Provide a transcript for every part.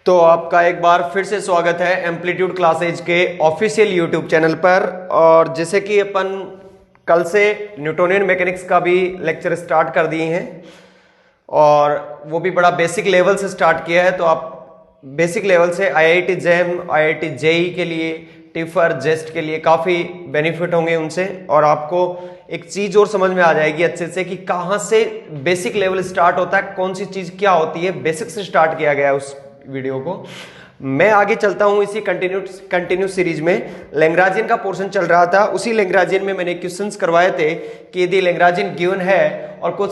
तो आपका एक बार फिर से स्वागत है एम्पलीट्यूड क्लासेज के ऑफिशियल यूट्यूब चैनल पर। और जैसे कि अपन कल से न्यूटोनियन मैकेनिक्स का भी लेक्चर स्टार्ट कर दिए हैं और वो भी बड़ा बेसिक लेवल से स्टार्ट किया है। तो आप बेसिक लेवल से आईआईटी जैम, आईआईटी जेई के लिए, टिफर, जेस्ट के लिए काफ़ी बेनिफिट होंगे उनसे। और आपको एक चीज़ और समझ में आ जाएगी अच्छे से कि कहाँ से बेसिक लेवल स्टार्ट होता है, कौन सी चीज़ क्या होती है। बेसिक से स्टार्ट किया गया है उस वीडियो को। मैं आगे चलता हूं इसी कंटिन्यू सीरीज में। लैग्रांजियन का पोर्शन चल रहा था, उसी लैग्रांजियन में मैंने क्वेश्चंस करवाए थे कि यदि लैग्रांजियन गिवन है और कुछ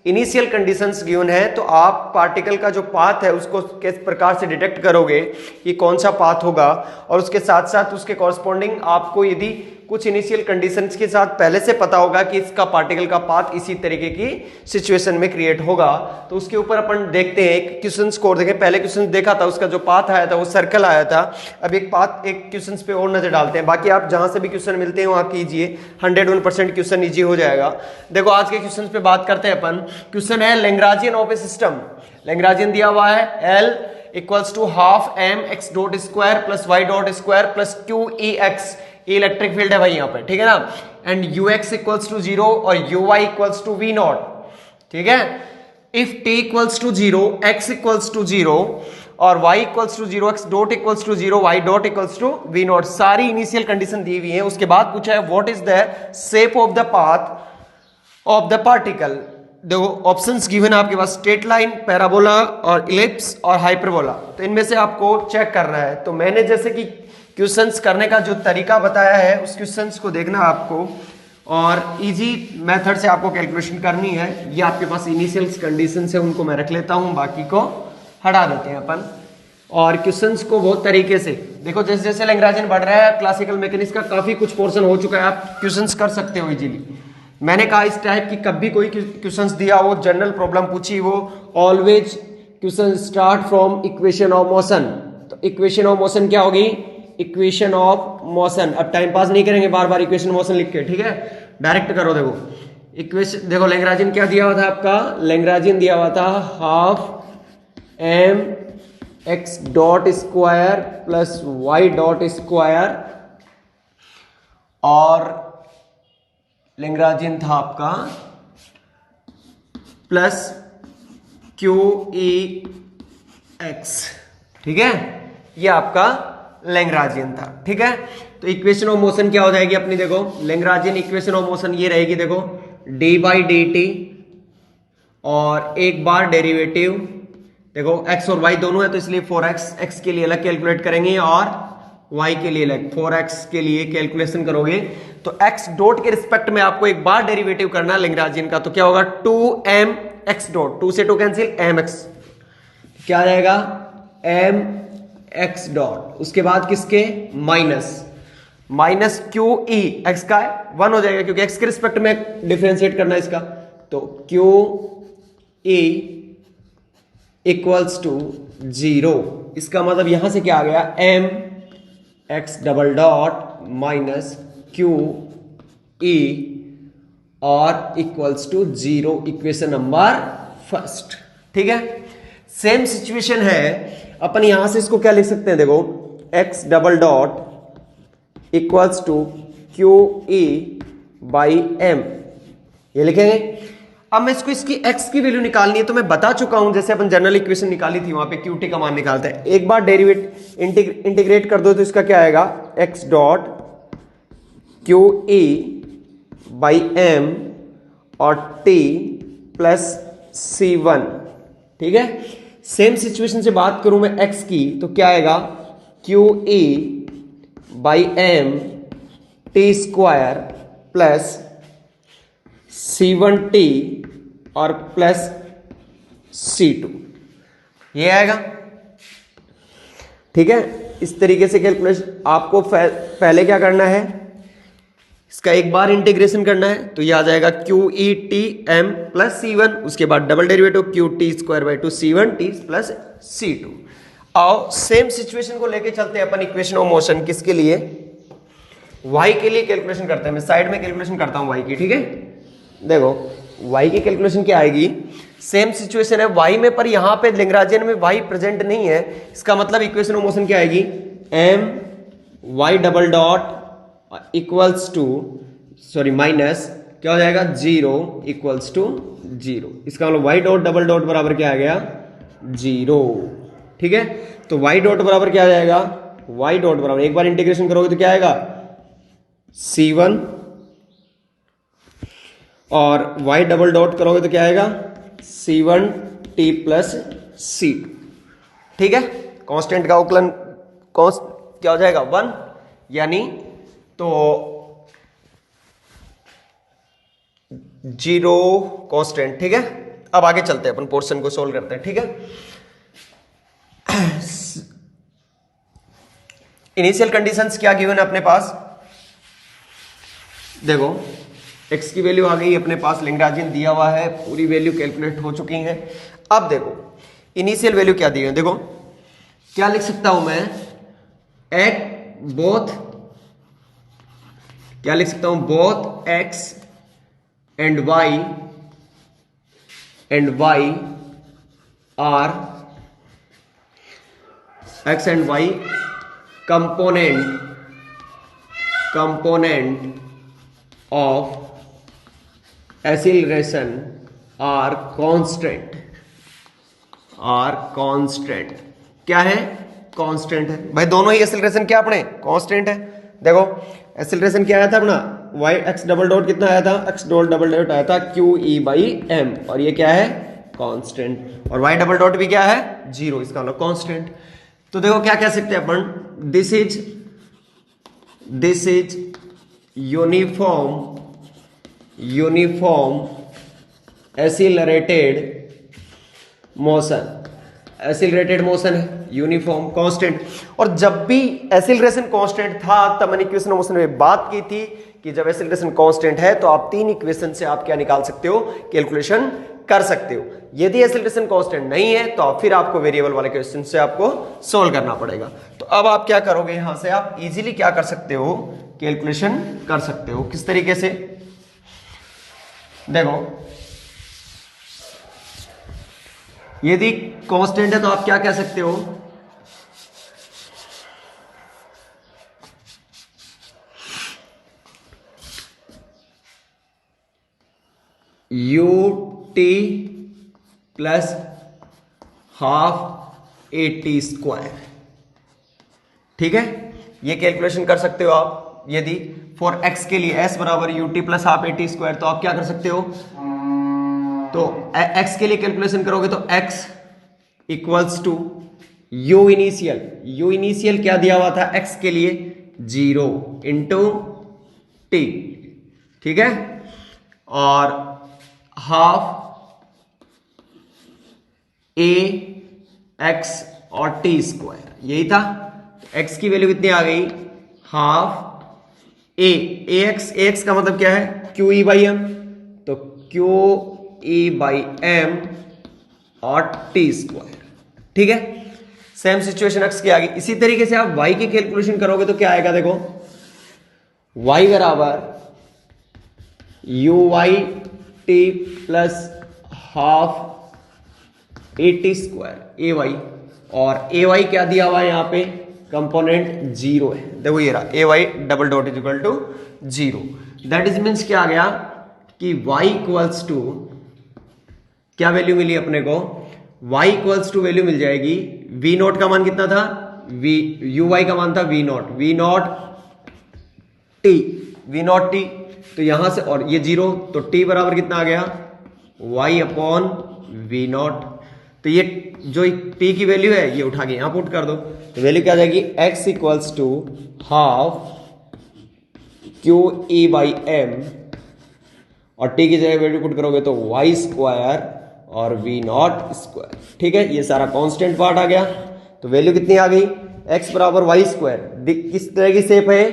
इनिशियल कंडीशंस गिवन है तो आप पार्टिकल का जो पाथ है उसको किस प्रकार से डिटेक्ट करोगे कि कौन सा पाथ होगा। और उसके साथ साथ उसके कॉरस्पॉन्डिंग आपको यदि कुछ इनिशियल कंडीशंस के साथ पहले से पता होगा कि इसका पार्टिकल का पाथ इसी तरीके की सिचुएशन में क्रिएट होगा, तो उसके ऊपर अपन देखते हैं क्वेश्चन स्कोर देखें। पहले क्वेश्चन देखा था, उसका जो पाथ आया था वो सर्कल आया था। अब एक क्वेश्चन पे और नजर डालते हैं। बाकी आप जहां से भी क्वेश्चन मिलते हैं वहां कीजिए, 101% क्वेश्चन इजी हो जाएगा। देखो आज के क्वेश्चन पे बात करते हैं अपन। क्वेश्चन है Lagrangian of a system. Lagrangian दिया हुआ है L equals to half m x dot square plus y dot square plus q e x। ये इलेक्ट्रिक फील्ड है भाई यहाँ पे, ठीक है ना। एंड ux इक्वल्स टू 0 और uy equals to v not, ठीक है। If t equals to 0, x equals to 0 और y equals to 0, x dot equals to 0, y dot equals to v not. सारी इनिशियल कंडीशन दी हुई है। उसके बाद पूछा है what is the shape of the path of the particle. देखो ऑप्शंस गिवन है आपके पास, स्ट्रेट लाइन, पैराबोला और इलिप्स और हाइपरबोला। तो इनमें से आपको चेक करना है। तो मैंने जैसे कि क्वेश्चंस करने का जो तरीका बताया है उस क्वेश्चंस को देखना आपको और इजी मेथड से आपको कैलकुलेशन करनी है। ये आपके पास इनिशियल कंडीशन है, उनको मैं रख लेता हूं, बाकी को हटा देते हैं अपन। और क्वेश्चंस को बहुत तरीके से देखो, जैसे जैसे लैग्रांजियन बढ़ रहा है, क्लासिकल मैकेनिक्स का काफी कुछ पोर्शन हो चुका है, आप क्वेश्चंस कर सकते हो इजीली। मैंने कहा इस टाइप की कभी कोई क्वेश्चंस दिया हो, जनरल प्रॉब्लम पूछी हो, always question start from equation of motion. तो इक्वेशन ऑफ मोशन क्या होगी? Equation of motion. अब टाइम पास नहीं करेंगे बार बार इक्वेशन मोशन लिख के, ठीक है, डायरेक्ट करो। देखो इक्वेशन, देखो लैग्रांजियन क्या दिया हुआ था आपका? लैग्रांजियन दिया हुआ था half m x dot square plus y dot square और लैग्रांजियन था आपका प्लस q e x, ठीक है। ये आपका लैग्रांजियन था, ठीक है। तो इक्वेशन ऑफ मोशन क्या हो जाएगी अपनी? देखो लैग्रांजियन इक्वेशन ऑफ मोशन ये रहेगी, देखो d बाई डी टी और एक बार डेरिवेटिव, देखो x और y दोनों है तो इसलिए 4x, x के लिए अलग कैलकुलेट करेंगे और y के लिए अलग। 4x के लिए कैलकुलेशन करोगे तो x डॉट के रिस्पेक्ट में आपको एक बार डेरिवेटिव करना लैग्रांजियन का। तो क्या होगा? 2m x डॉट, 2 से 2 कैंसिल, mx क्या आ जाएगा? m x डॉट, उसके बाद किसके? माइनस क्यू ई, एक्स का 1 हो जाएगा क्योंकि x के रिस्पेक्ट में डिफरेंशिएट करना है इसका। तो क्यू ई इक्वल्स टू 0। इसका मतलब यहां से क्या आ गया? m x double dot minus q e और equals to 0। Equation number first, ठीक है। सेम सिचुएशन है, अपन यहां से इसको क्या लिख सकते हैं? देखो x double dot equals to Q E by M, ये लिखेंगे। अब मैं इसको, इसकी x की वैल्यू निकालनी है तो मैं बता चुका हूं, जैसे अपन जनरल इक्वेशन निकाली थी वहां पे क्यू टी का मान निकालते हैं। एक बार डेरिवेट इंटीग्रेट कर दो तो इसका क्या आएगा? x dot Q E by M और t प्लस c1, ठीक है। सेम सिचुएशन से बात करूं मैं x की तो क्या आएगा? Q E by M T square plus c1t और प्लस c2, ये आएगा, ठीक है। इस तरीके से कैलकुलेशन आपको पहले क्या करना है? इसका एक बार इंटीग्रेशन करना है तो ये आ जाएगा Q E T M plus c1, उसके बाद double derivative Q T square by 2 c1t plus c2। आओ सेम सिचुएशन को लेके चलते हैं अपन इक्वेशन ऑफ मोशन। किसके लिए? y के लिए कैलकुलेशन करते हैं। मैं साइड में कैलकुलेशन करता हूं y की, ठीक है। देखो y की कैलकुलेशन क्या आएगी? सेम सिचुएशन है y में, पर यहां पे लैग्रेंजियन में y प्रेजेंट नहीं है। इसका मतलब इक्वेशन ऑफ मोशन क्या आएगी, M Y double dot equals to minus क्या हो जाएगा, 0 इक्वल्स टू 0। इसका मतलब y डॉट डबल डॉट बराबर क्या आ गया, 0। ठीक है, तो y डॉट बराबर क्या आ जाएगा, y डॉट बराबर एक बार इंटीग्रेशन करोगे तो क्या आएगा, c1, और y डबल डॉट करोगे तो क्या आएगा, c1 t प्लस c2। ठीक है, कांस्टेंट का अवकलन क्या हो जाएगा, 1, यानी तो 0 कांस्टेंट। ठीक है, अब आगे चलते हैं, अपन पोर्शन को सोल्व करते हैं। ठीक है, इनिशियल कंडीशंस क्या गिवन है अपने पास, देखो x की वैल्यू आ गई अपने पास, लैग्रेंजियन दिया हुआ है, पूरी वैल्यू कैलकुलेट हो चुकी है। अब देखो इनिशियल वैल्यू क्या दी है, देखो क्या लिख सकता हूं मैं, क्या लिख सकता हूं, both x and y are x and y component of acceleration are constant। क्या है, कांस्टेंट है भाई, दोनों ही एक्सेलरेशन क्या अपने कांस्टेंट है। देखो एक्सेलरेशन क्या आया था अपना, y x डबल डॉट कितना आया था, x डबल डॉट आया था q/m, और ये क्या है, कांस्टेंट, और y डबल डॉट भी क्या है, 0, इसका मतलब कांस्टेंट। तो देखो क्या कह सकते हैं अपन, this is uniform accelerated motion है, यूनिफॉर्म कांस्टेंट। और जब भी एसिलरेशन कांस्टेंट था तब मैंने इक्वेशन ऑफ मोशन में बात की थी कि जब एसिलरेशन कांस्टेंट है तो आप 3 इक्वेशन से आप क्या निकाल सकते हो, कैलकुलेशन कर सकते हो। यदि एसिलरेशन कांस्टेंट नहीं है तो फिर आपको वेरिएबल वाले क्वेश्चन से आपको सोल्व करना पड़ेगा। तो अब आप क्या करोगे, यहां से आप इजीली क्या कर सकते हो, कैलकुलेशन कर सकते हो। किस तरीके से, देखो यदि कांस्टेंट है तो आप क्या कह सकते हो, ut plus half AT square. ठीक है, ये कैलकुलेशन कर सकते हो आप। यदि फॉर x के लिए s बराबर ut plus half AT square, तो आप क्या कर सकते हो, तो x के लिए कैलकुलेशन करोगे तो x equals to u initial क्या दिया हुआ था x के लिए, 0 इंटू t। ठीक है, और हाफ a x और t स्क्वायर, यही था। x की वैल्यू कितनी आ गई, हाफ ax का मतलब क्या है, QE/m, तो QE/m और t स्क्वायर। ठीक है, सेम सिचुएशन x की आ गई। इसी तरीके से आप y की कैलकुलेशन करोगे तो क्या आएगा, देखो y बराबर UYT plus half AT square AY, और AY क्या दिया हुआ है यहाँ पे, कंपोनेंट 0 है। देखो ये रहा AY double dot is equal to 0। That is means क्या आ गया कि y इक्वल्स टू क्या वैल्यू मिली अपने को, y इक्वल्स टू वैल्यू मिल जाएगी, v नॉट का मान कितना था, uy का मान था v नॉट t, तो यहां से, और ये 0, तो t बराबर कितना आ गया, y अपॉन v नॉट। तो ये जो t की वैल्यू है ये उठा के यहां पुट कर दो, तो वैल्यू क्या आ जाएगी, x equals to half QE/m, और t की जगह वैल्यू पुट करोगे तो y स्क्वायर और v नॉट स्क्वायर। ठीक है, ये सारा कांस्टेंट पार्ट आ गया, तो वैल्यू कितनी आ गई, x बराबर y स्क्वायर। किस तरह की शेप है,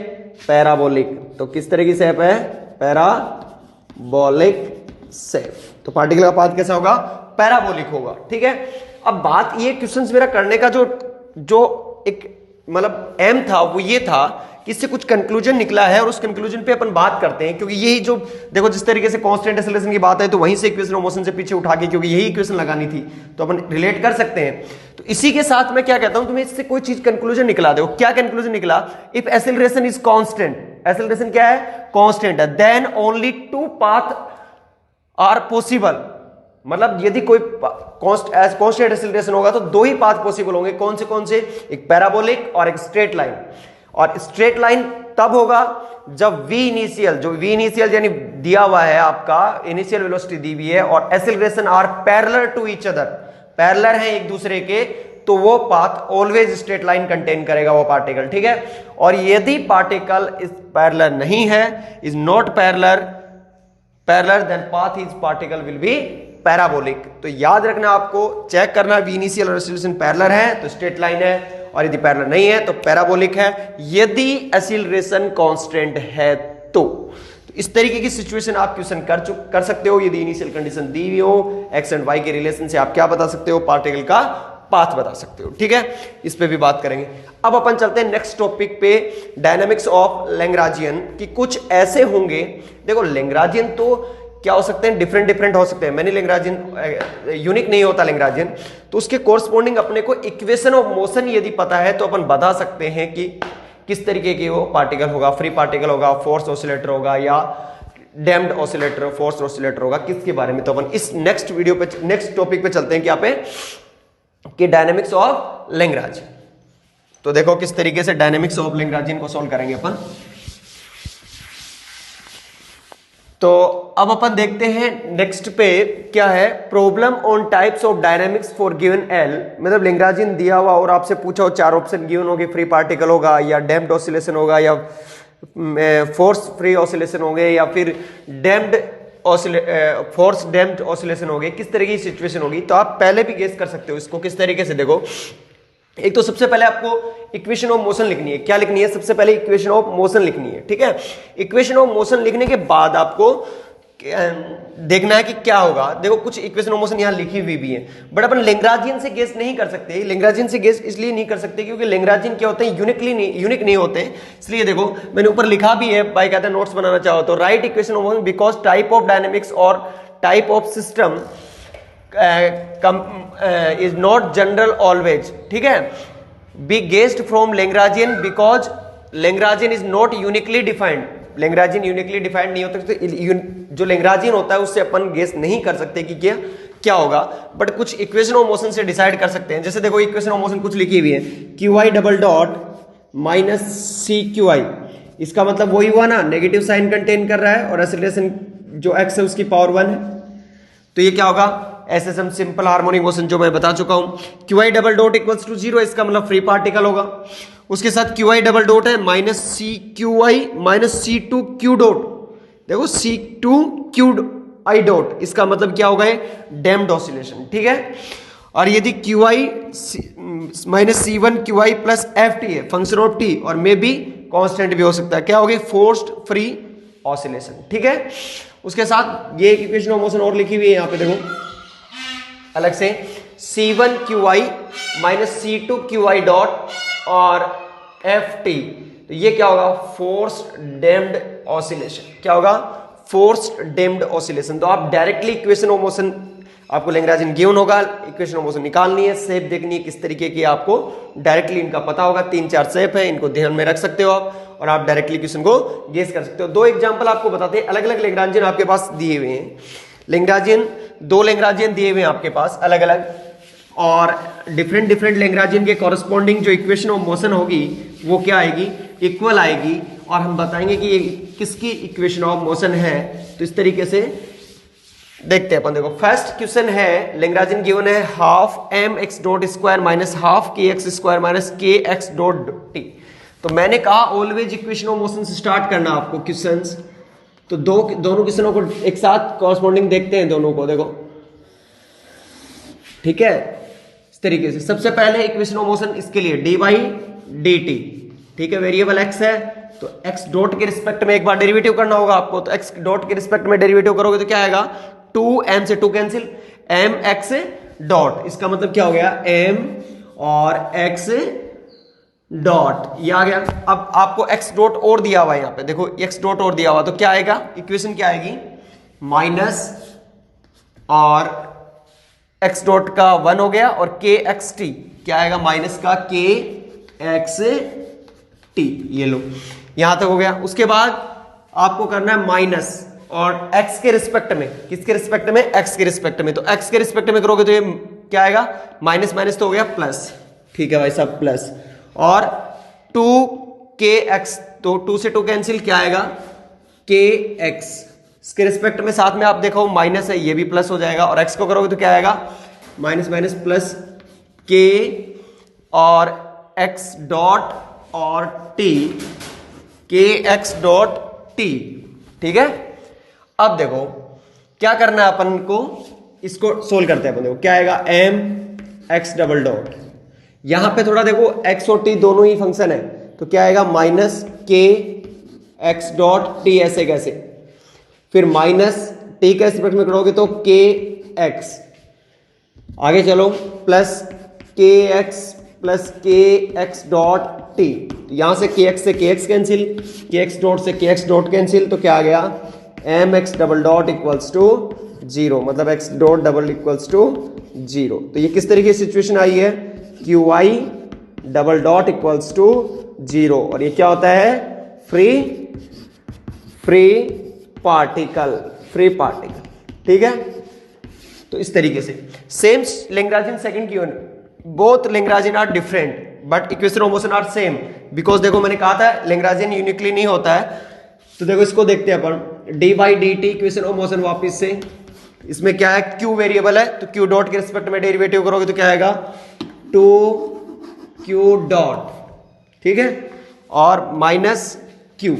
पैराबोलिक, तो किस तरह की शेप है, पैराबोलिक शेप, तो पार्टिकल का पाथ कैसा होगा, पैराबोलिक होगा। ठीक है, अब बात ये क्वेश्चंस मेरा करने का जो एक मतलब एम था वो ये था कि इससे कुछ कंक्लूजन निकला है और उस कंक्लूजन पे अपन बात करते हैं, क्योंकि यही जो देखो जिस तरीके से कांस्टेंट एक्सेलरेशन की बात है तो वहीं से इक्वेशन ऑफ मोशन से पीछे उठा के, क्योंकि यही इक्वेशन लगानी थी तो अपन रिलेट कर सकते हैं। तो इसी के साथ मैं क्या कहता हूं, तुम्हें इससे कोई चीज कंक्लूजन निकला दो। क्या कंक्लूजन निकला? If acceleration is constant, acceleration क्या है? कांस्टेंट है, then only two path are possible. मतलब यदि कोई कांस्टेंट एक्सेलरेशन होगा तो दो ही पाथ पॉसिबल होंगे। कौन से? एक पैराबोलिक और एक स्ट्रेट लाइन। और स्ट्रेट लाइन तब होगा जब v इनिशियल, जो v इनिशियल यानी दिया हुआ है आपका इनिशियल वेलोसिटी दी हुई है और acceleration are parallel to each other, parallel है एक दूसरे के, तो वो path always straight line contain करेगा वो पार्टिकल, ठीक है। और यदि पार्टिकल इस पैरेलल नहीं है, is not parallel, then path is particle will be parabolic. तो याद रखना, आपको चेक करना v इनिशियल और एक्सेलरेशन पैरेलल है तो स्ट्रेट लाइन है, और यदि पैरेलल नहीं है तो पैराबोलिक है, यदि एक्सेलरेशन कांस्टेंट है तो इस तरीके की सिचुएशन आप क्वेश्चन कर सकते हो। यदि इनिशियल कंडीशन दी हुई हो, एक्स एंड वाई के रिलेशन से आप क्या बता सकते हो? पार्टिकल का पाथ बता सकते हो, ठीक है। इस पे भी बात करेंगे। अब अपन चलते हैं नेक्स्ट टॉपिक पे, डायनामिक्स ऑफ लैग्रांजियन। कि कुछ ऐसे होंगे, देखो लैग्रांजियन तो क्या हो सकते हैं? डिफरेंट हो सकते हैं। मैंने लैग्रांजियन यूनिक नहीं होता लैग्रांजियन, तो उसके कोरस्पोंडिंग अपने को इक्वेशन ऑफ मोशन यदि पता है तो अपन बता सकते हैं कि किस तरीके की वो पार्टिकल होगा, फ्री पार्टिकल होगा, फोर्स ऑसिलेटर होगा या डैम्प्ड ऑसिलेटर, फोर्स ऑसिलेटर होगा, किसके बारे में। तो अपन इस नेक्स्ट वीडियो पे, नेक्स्ट टॉपिक पे चलते हैं क्या पे, कि डायनामिक्स ऑफ लैग्रांज। तो देखो किस तरीके से डायनामिक्स ऑफ लैग्रांजियन को सॉल्व करेंगे अपन। तो अब अपन देखते हैं नेक्स्ट पे क्या है, problem on types of dynamics for given L. मतलब लैग्रांजियन दिया हुआ और आपसे पूछा हो, चार ऑप्शन गिवन होंगे, फ्री पार्टिकल होगा या डैम्प्ड ऑसिलेशन होगा या फोर्स फ्री ऑसिलेशन होंगे या फिर फोर्स डैम्प्ड ऑसिलेशन होंगे, किस तरह की सिचुएशन होगी। तो आप पहले भी गेस कर सकते हो इसको किस तरीके से। देखो एक तो सबसे पहले आपको इक्वेशन ऑफ मोशन लिखनी है। क्या लिखनी है? सबसे पहले इक्वेशन ऑफ मोशन लिखनी है, ठीक है। इक्वेशन ऑफ मोशन लिखने के बाद आपको देखना है कि क्या होगा। देखो कुछ इक्वेशन ऑफ मोशन यहां लिखी हुई भी है, बट अपन लैग्रांजियन से गेस नहीं कर सकते। लैग्रांजियन से गेस इसलिए नहीं कर सकते क्योंकि लैग्रांजियन क्या होते हैं, यूनिक नहीं होते। इसलिए देखो मैंने ऊपर लिखा भी है, भाई कहते हैं नोट्स बनाना चाहो तो write equation of motion because type of dynamics और type of system is not general always, ठीक है। be guessed from Lagrangian because Lagrangian is not uniquely defined. Lagrangian uniquely defined नहीं होता, तो जो Lagrangian होता है उससे अपन गेस नहीं कर सकते कि क्या होगा, बट कुछ इक्वेशन ऑफ मोशन से डिसाइड कर सकते हैं। जैसे देखो इक्वेशन ऑफ मोशन कुछ लिखी हुई है, Q I double dot minus C Q I, इसका मतलब वही हुआ ना, नेगेटिव साइन कंटेन कर रहा है और एक्सेलरेशन जो एक्स है उसकी पावर 1 है, तो ये क्या होगा? एसएसएम सिंपल हार्मोनिक मोशन जो मैं बता चुका हूं। Q I double dot equals to 0, इसका मतलब फ्री पार्टिकल होगा। उसके साथ क्यू आई डबल डॉट है minus C Q I minus C two Q dot, देखो C two Q I dot, इसका मतलब क्या होगा? डैम्प्ड ऑसिलेशन, ठीक है। और यदि Q I minus C one Q I plus F T है, फंक्शन ऑफ टी, और मे बी कॉन्स्टेंट भी हो सकता है, क्या होगी? फोर्स्ड फ्री ऑसिलेशन, ठीक है। उसके साथ ये इक्वेशन ऑफ मोशन और लिखी हुई है यहाँ पे, देखो अलग से, C1 QI minus C2 QI dot और FT, तो ये क्या होगा? Forced damped oscillation. क्या होगा? Forced damped oscillation. तो आप डायरेक्टली इक्वेशन ऑफ मोशन, आपको लैग्रांजियन गिवन होगा, इक्वेशन ऑफ मोशन निकालनी है, शेप देखनी है किस तरीके की, आपको डायरेक्टली इनका पता होगा। 3-4 शेप है, इनको ध्यान में रख सकते हो आप और आप डायरेक्टली क्वेश्चन को गेस कर सकते हो। दो एग्जांपल आपको बताते हैं, अलग अलग लैग्रांजियन आपके पास दिए हुए हैं। लैग्रांजियन, दो लैग्रांजियन दिए हुए हैं आपके पास अलग अलग, और डिफरेंट लैग्रांजियन के कॉरस्पॉन्डिंग जो इक्वेशन ऑफ मोशन होगी वो क्या आएगी? इक्वल आएगी, और हम बताएंगे कि ये किसकी इक्वेशन ऑफ मोशन है। तो इस तरीके से देखते हैं अपन। देखो फर्स्ट क्वेश्चन है, लैग्रांजियन गिवन है half M x dot square minus half के x square minus K X dot T. तो मैंने कहा ऑलवेज इक्वेशन ऑफ मोशन से स्टार्ट करना आपको क्वेश्चंस। तो दोनों क्वेश्चनों को एक साथ कॉरस्पॉन्डिंग देखते हैं दोनों को, देखो ठीक है। इस तरीके से सबसे पहले इक्वेशन ऑफ मोशन इसके लिए डी वाई डी टी, ठीक है। वेरिएबल एक्स है तो एक्स डॉट के रिस्पेक्ट में एक बार डेरिवेटिव करना होगा आपको, तो एक्स डॉट के रिस्पेक्ट में डेरिवेटिव करोगे तो क्या आएगा? 2m से 2 कैंसिल, m x डॉट, इसका मतलब क्या हो गया? m और x डॉट, ये आ गया। अब आपको एक्स डॉट और दिया हुआ है यहाँ पे, देखो एक्स डॉट और दिया हुआ, तो क्या आएगा, इक्वेशन क्या आएगी, माइनस और एक्स डॉट का 1 हो गया और के एक्स टी क्या आएगा, माइनस का के एक्स टी, ये लो यहां तक हो गया। उसके बाद आपको करना है माइनस और एक्स के रिस्पेक्ट में, किसके रिस्पेक्ट में, एक्स के रिस्पेक्ट में, तो एक्स के रिस्पेक्ट में करोगे तो ये क्या आएगा, माइनस माइनस तो हो गया प्लस, ठीक है भाई साहब प्लस, और 2kx, तो 2 से 2 कैंसिल, क्या आएगा kx, इसके रिस्पेक्ट में साथ में आप देखो माइनस है, ये भी प्लस हो जाएगा, और x को करोगे तो क्या आएगा, माइनस माइनस प्लस k और x डॉट और t, kx डॉट t, ठीक है। अब देखो क्या करना है अपन को, इसको सोल्व करते हैं अपन, देखो क्या आएगा, m x डबल डॉट, यहां पे थोड़ा देखो x और t दोनों ही फंक्शन है, तो क्या आएगा, minus k x dot t, ऐसे कैसे, फिर माइनस t के रिस्पेक्ट में करोगे तो k x, आगे चलो plus k x plus k x dot t, यहां से k x से k x cancel, k x dot से k x डॉट कैंसिल, तो क्या आ गया, m x double dot equals to 0, मतलब x dot double equals to 0। तो ये किस तरीके की सिचुएशन आई है, Q I double dot equals to 0, और ये क्या होता है, फ्री पार्टिकल, ठीक है। तो इस तरीके से सेम लैग्रांजियन सेकंड की, both Lagrangian are different but equation of motion are same, because देखो मैंने कहा था लैग्रांजियन यूनिकली नहीं होता है, तो देखो इसको देखते हैं अपन, d by d t equation of motion, वापिस से इसमें क्या है, क्यू वेरिएबल है, तो क्यू डॉट के रिस्पेक्ट में डेरिवेटिव करोगे तो क्या आएगा, 2q डॉट, ठीक है, और माइनस क्यू,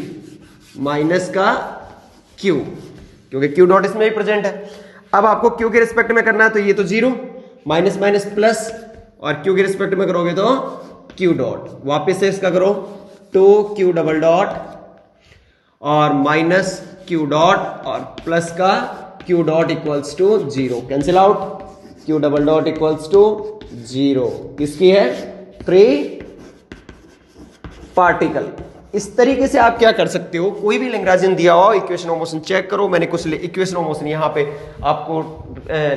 माइनस का क्यू, क्योंकि क्यू डॉट इसमें भी प्रेजेंट है। अब आपको क्यू के रिस्पेक्ट में करना है, तो ये तो 0, माइनस माइनस प्लस, और क्यू के रिस्पेक्ट में करोगे तो क्यू डॉट, वापिस से इसका करो 2q डबल डॉट और माइनस क्यू डॉट और प्लस का Q dot equals to 0, cancel out, Q double dot equals to 0, किसकी है, फ्री पार्टिकल। इस तरीके से आप क्या कर सकते हो, कोई भी लैग्रांजियन दिया हुआ इक्वेशन ऑफ मोशन चेक करो, मैंने कुछ इक्वेशन ऑफ मोशन यहाँ पे आपको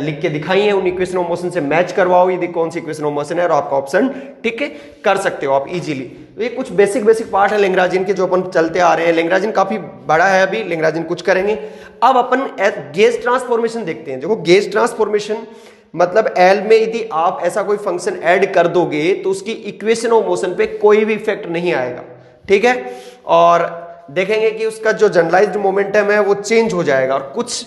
लिख के दिखाई है, उन इक्वेशन ऑफ मोशन से मैच करवाओ यदि कौन सी इक्वेशन ऑफ मोशन है, और आपका ऑप्शन ठीक है कर सकते हो आप इजीली। तो ये कुछ बेसिक पार्ट है लैग्रांजियन के जो अपन चलते आ रहे हैं, लैग्रांजियन काफी बड़ा है, अभी लैग्रांजियन कुछ करेंगे। अब अपन गेज ट्रांसफॉर्मेशन देखते हैं। देखो गेज ट्रांसफॉर्मेशन मतलब एल में यदि आप ऐसा कोई फंक्शन ऐड कर दोगे तो उसकी इक्वेशन ऑफ मोशन पे कोई भी इफेक्ट नहीं आएगा, ठीक है, और देखेंगे कि उसका जो जनरलाइज्ड मोमेंटम है वो चेंज हो जाएगा, और कुछ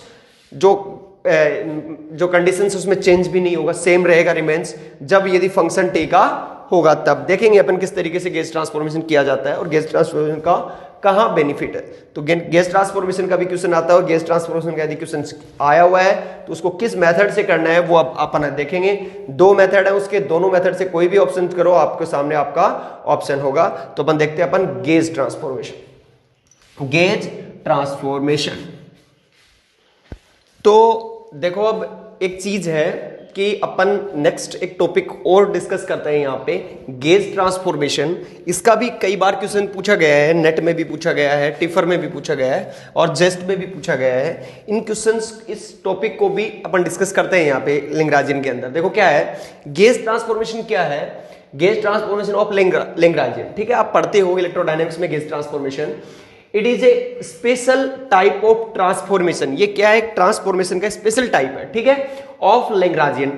जो कंडीशंस उसमें चेंज भी नहीं होगा, सेम रहेगा, रिमेन्स, जब यदि फंक्शन टी का होगा तब देखेंगे अपन किस तरीके से गेज ट्रांसफॉर्मेशन किया जाता है और गेज ट्रांसफॉर्मेशन का कहां बेनिफिट है। तो गेज ट्रांसफॉर्मेशन का भी क्वेश्चन आता है, और गेज ट्रांसफॉर्मेशन का यदि क्वेश्चन आया हुआ है तो उसको किस मेथड से करना है वो अपन देखेंगे। 2 मेथड है उसके, दोनों मेथड से कोई भी ऑप्शन करो, आपके सामने आपका ऑप्शन होगा। तो अपन देखते हैं अपन गेज ट्रांसफॉर्मेशन। गेज ट्रांसफॉर्मेशन तो देखो अब एक चीज है कि अपन नेक्स्ट एक टॉपिक और डिस्कस करते हैं यहाँ पे, गेज ट्रांसफॉर्मेशन। इसका भी कई बार क्वेश्चन पूछा गया है, नेट में भी पूछा गया है, टिफर में भी पूछा गया है, और जेस्ट में भी पूछा गया है। इन क्वेश्चंस इस टॉपिक को भी अपन डिस्कस करते हैं यहाँ पे लैग्रांजियन के अंदर। देखो क्या है गेज ट्रांसफॉर्मेशन, क्या है गेज ट्रांसफॉर्मेशन ऑफ लैग्रांजियन, ठीक है, आप पढ़ते हो इलेक्ट्रोडायनेमिक्स में gauge transformation. It is a special type of transformation. ये क्या है, ट्रांसफॉर्मेशन का स्पेशल टाइप है, ठीक है, ऑफ लैग्रांजियन,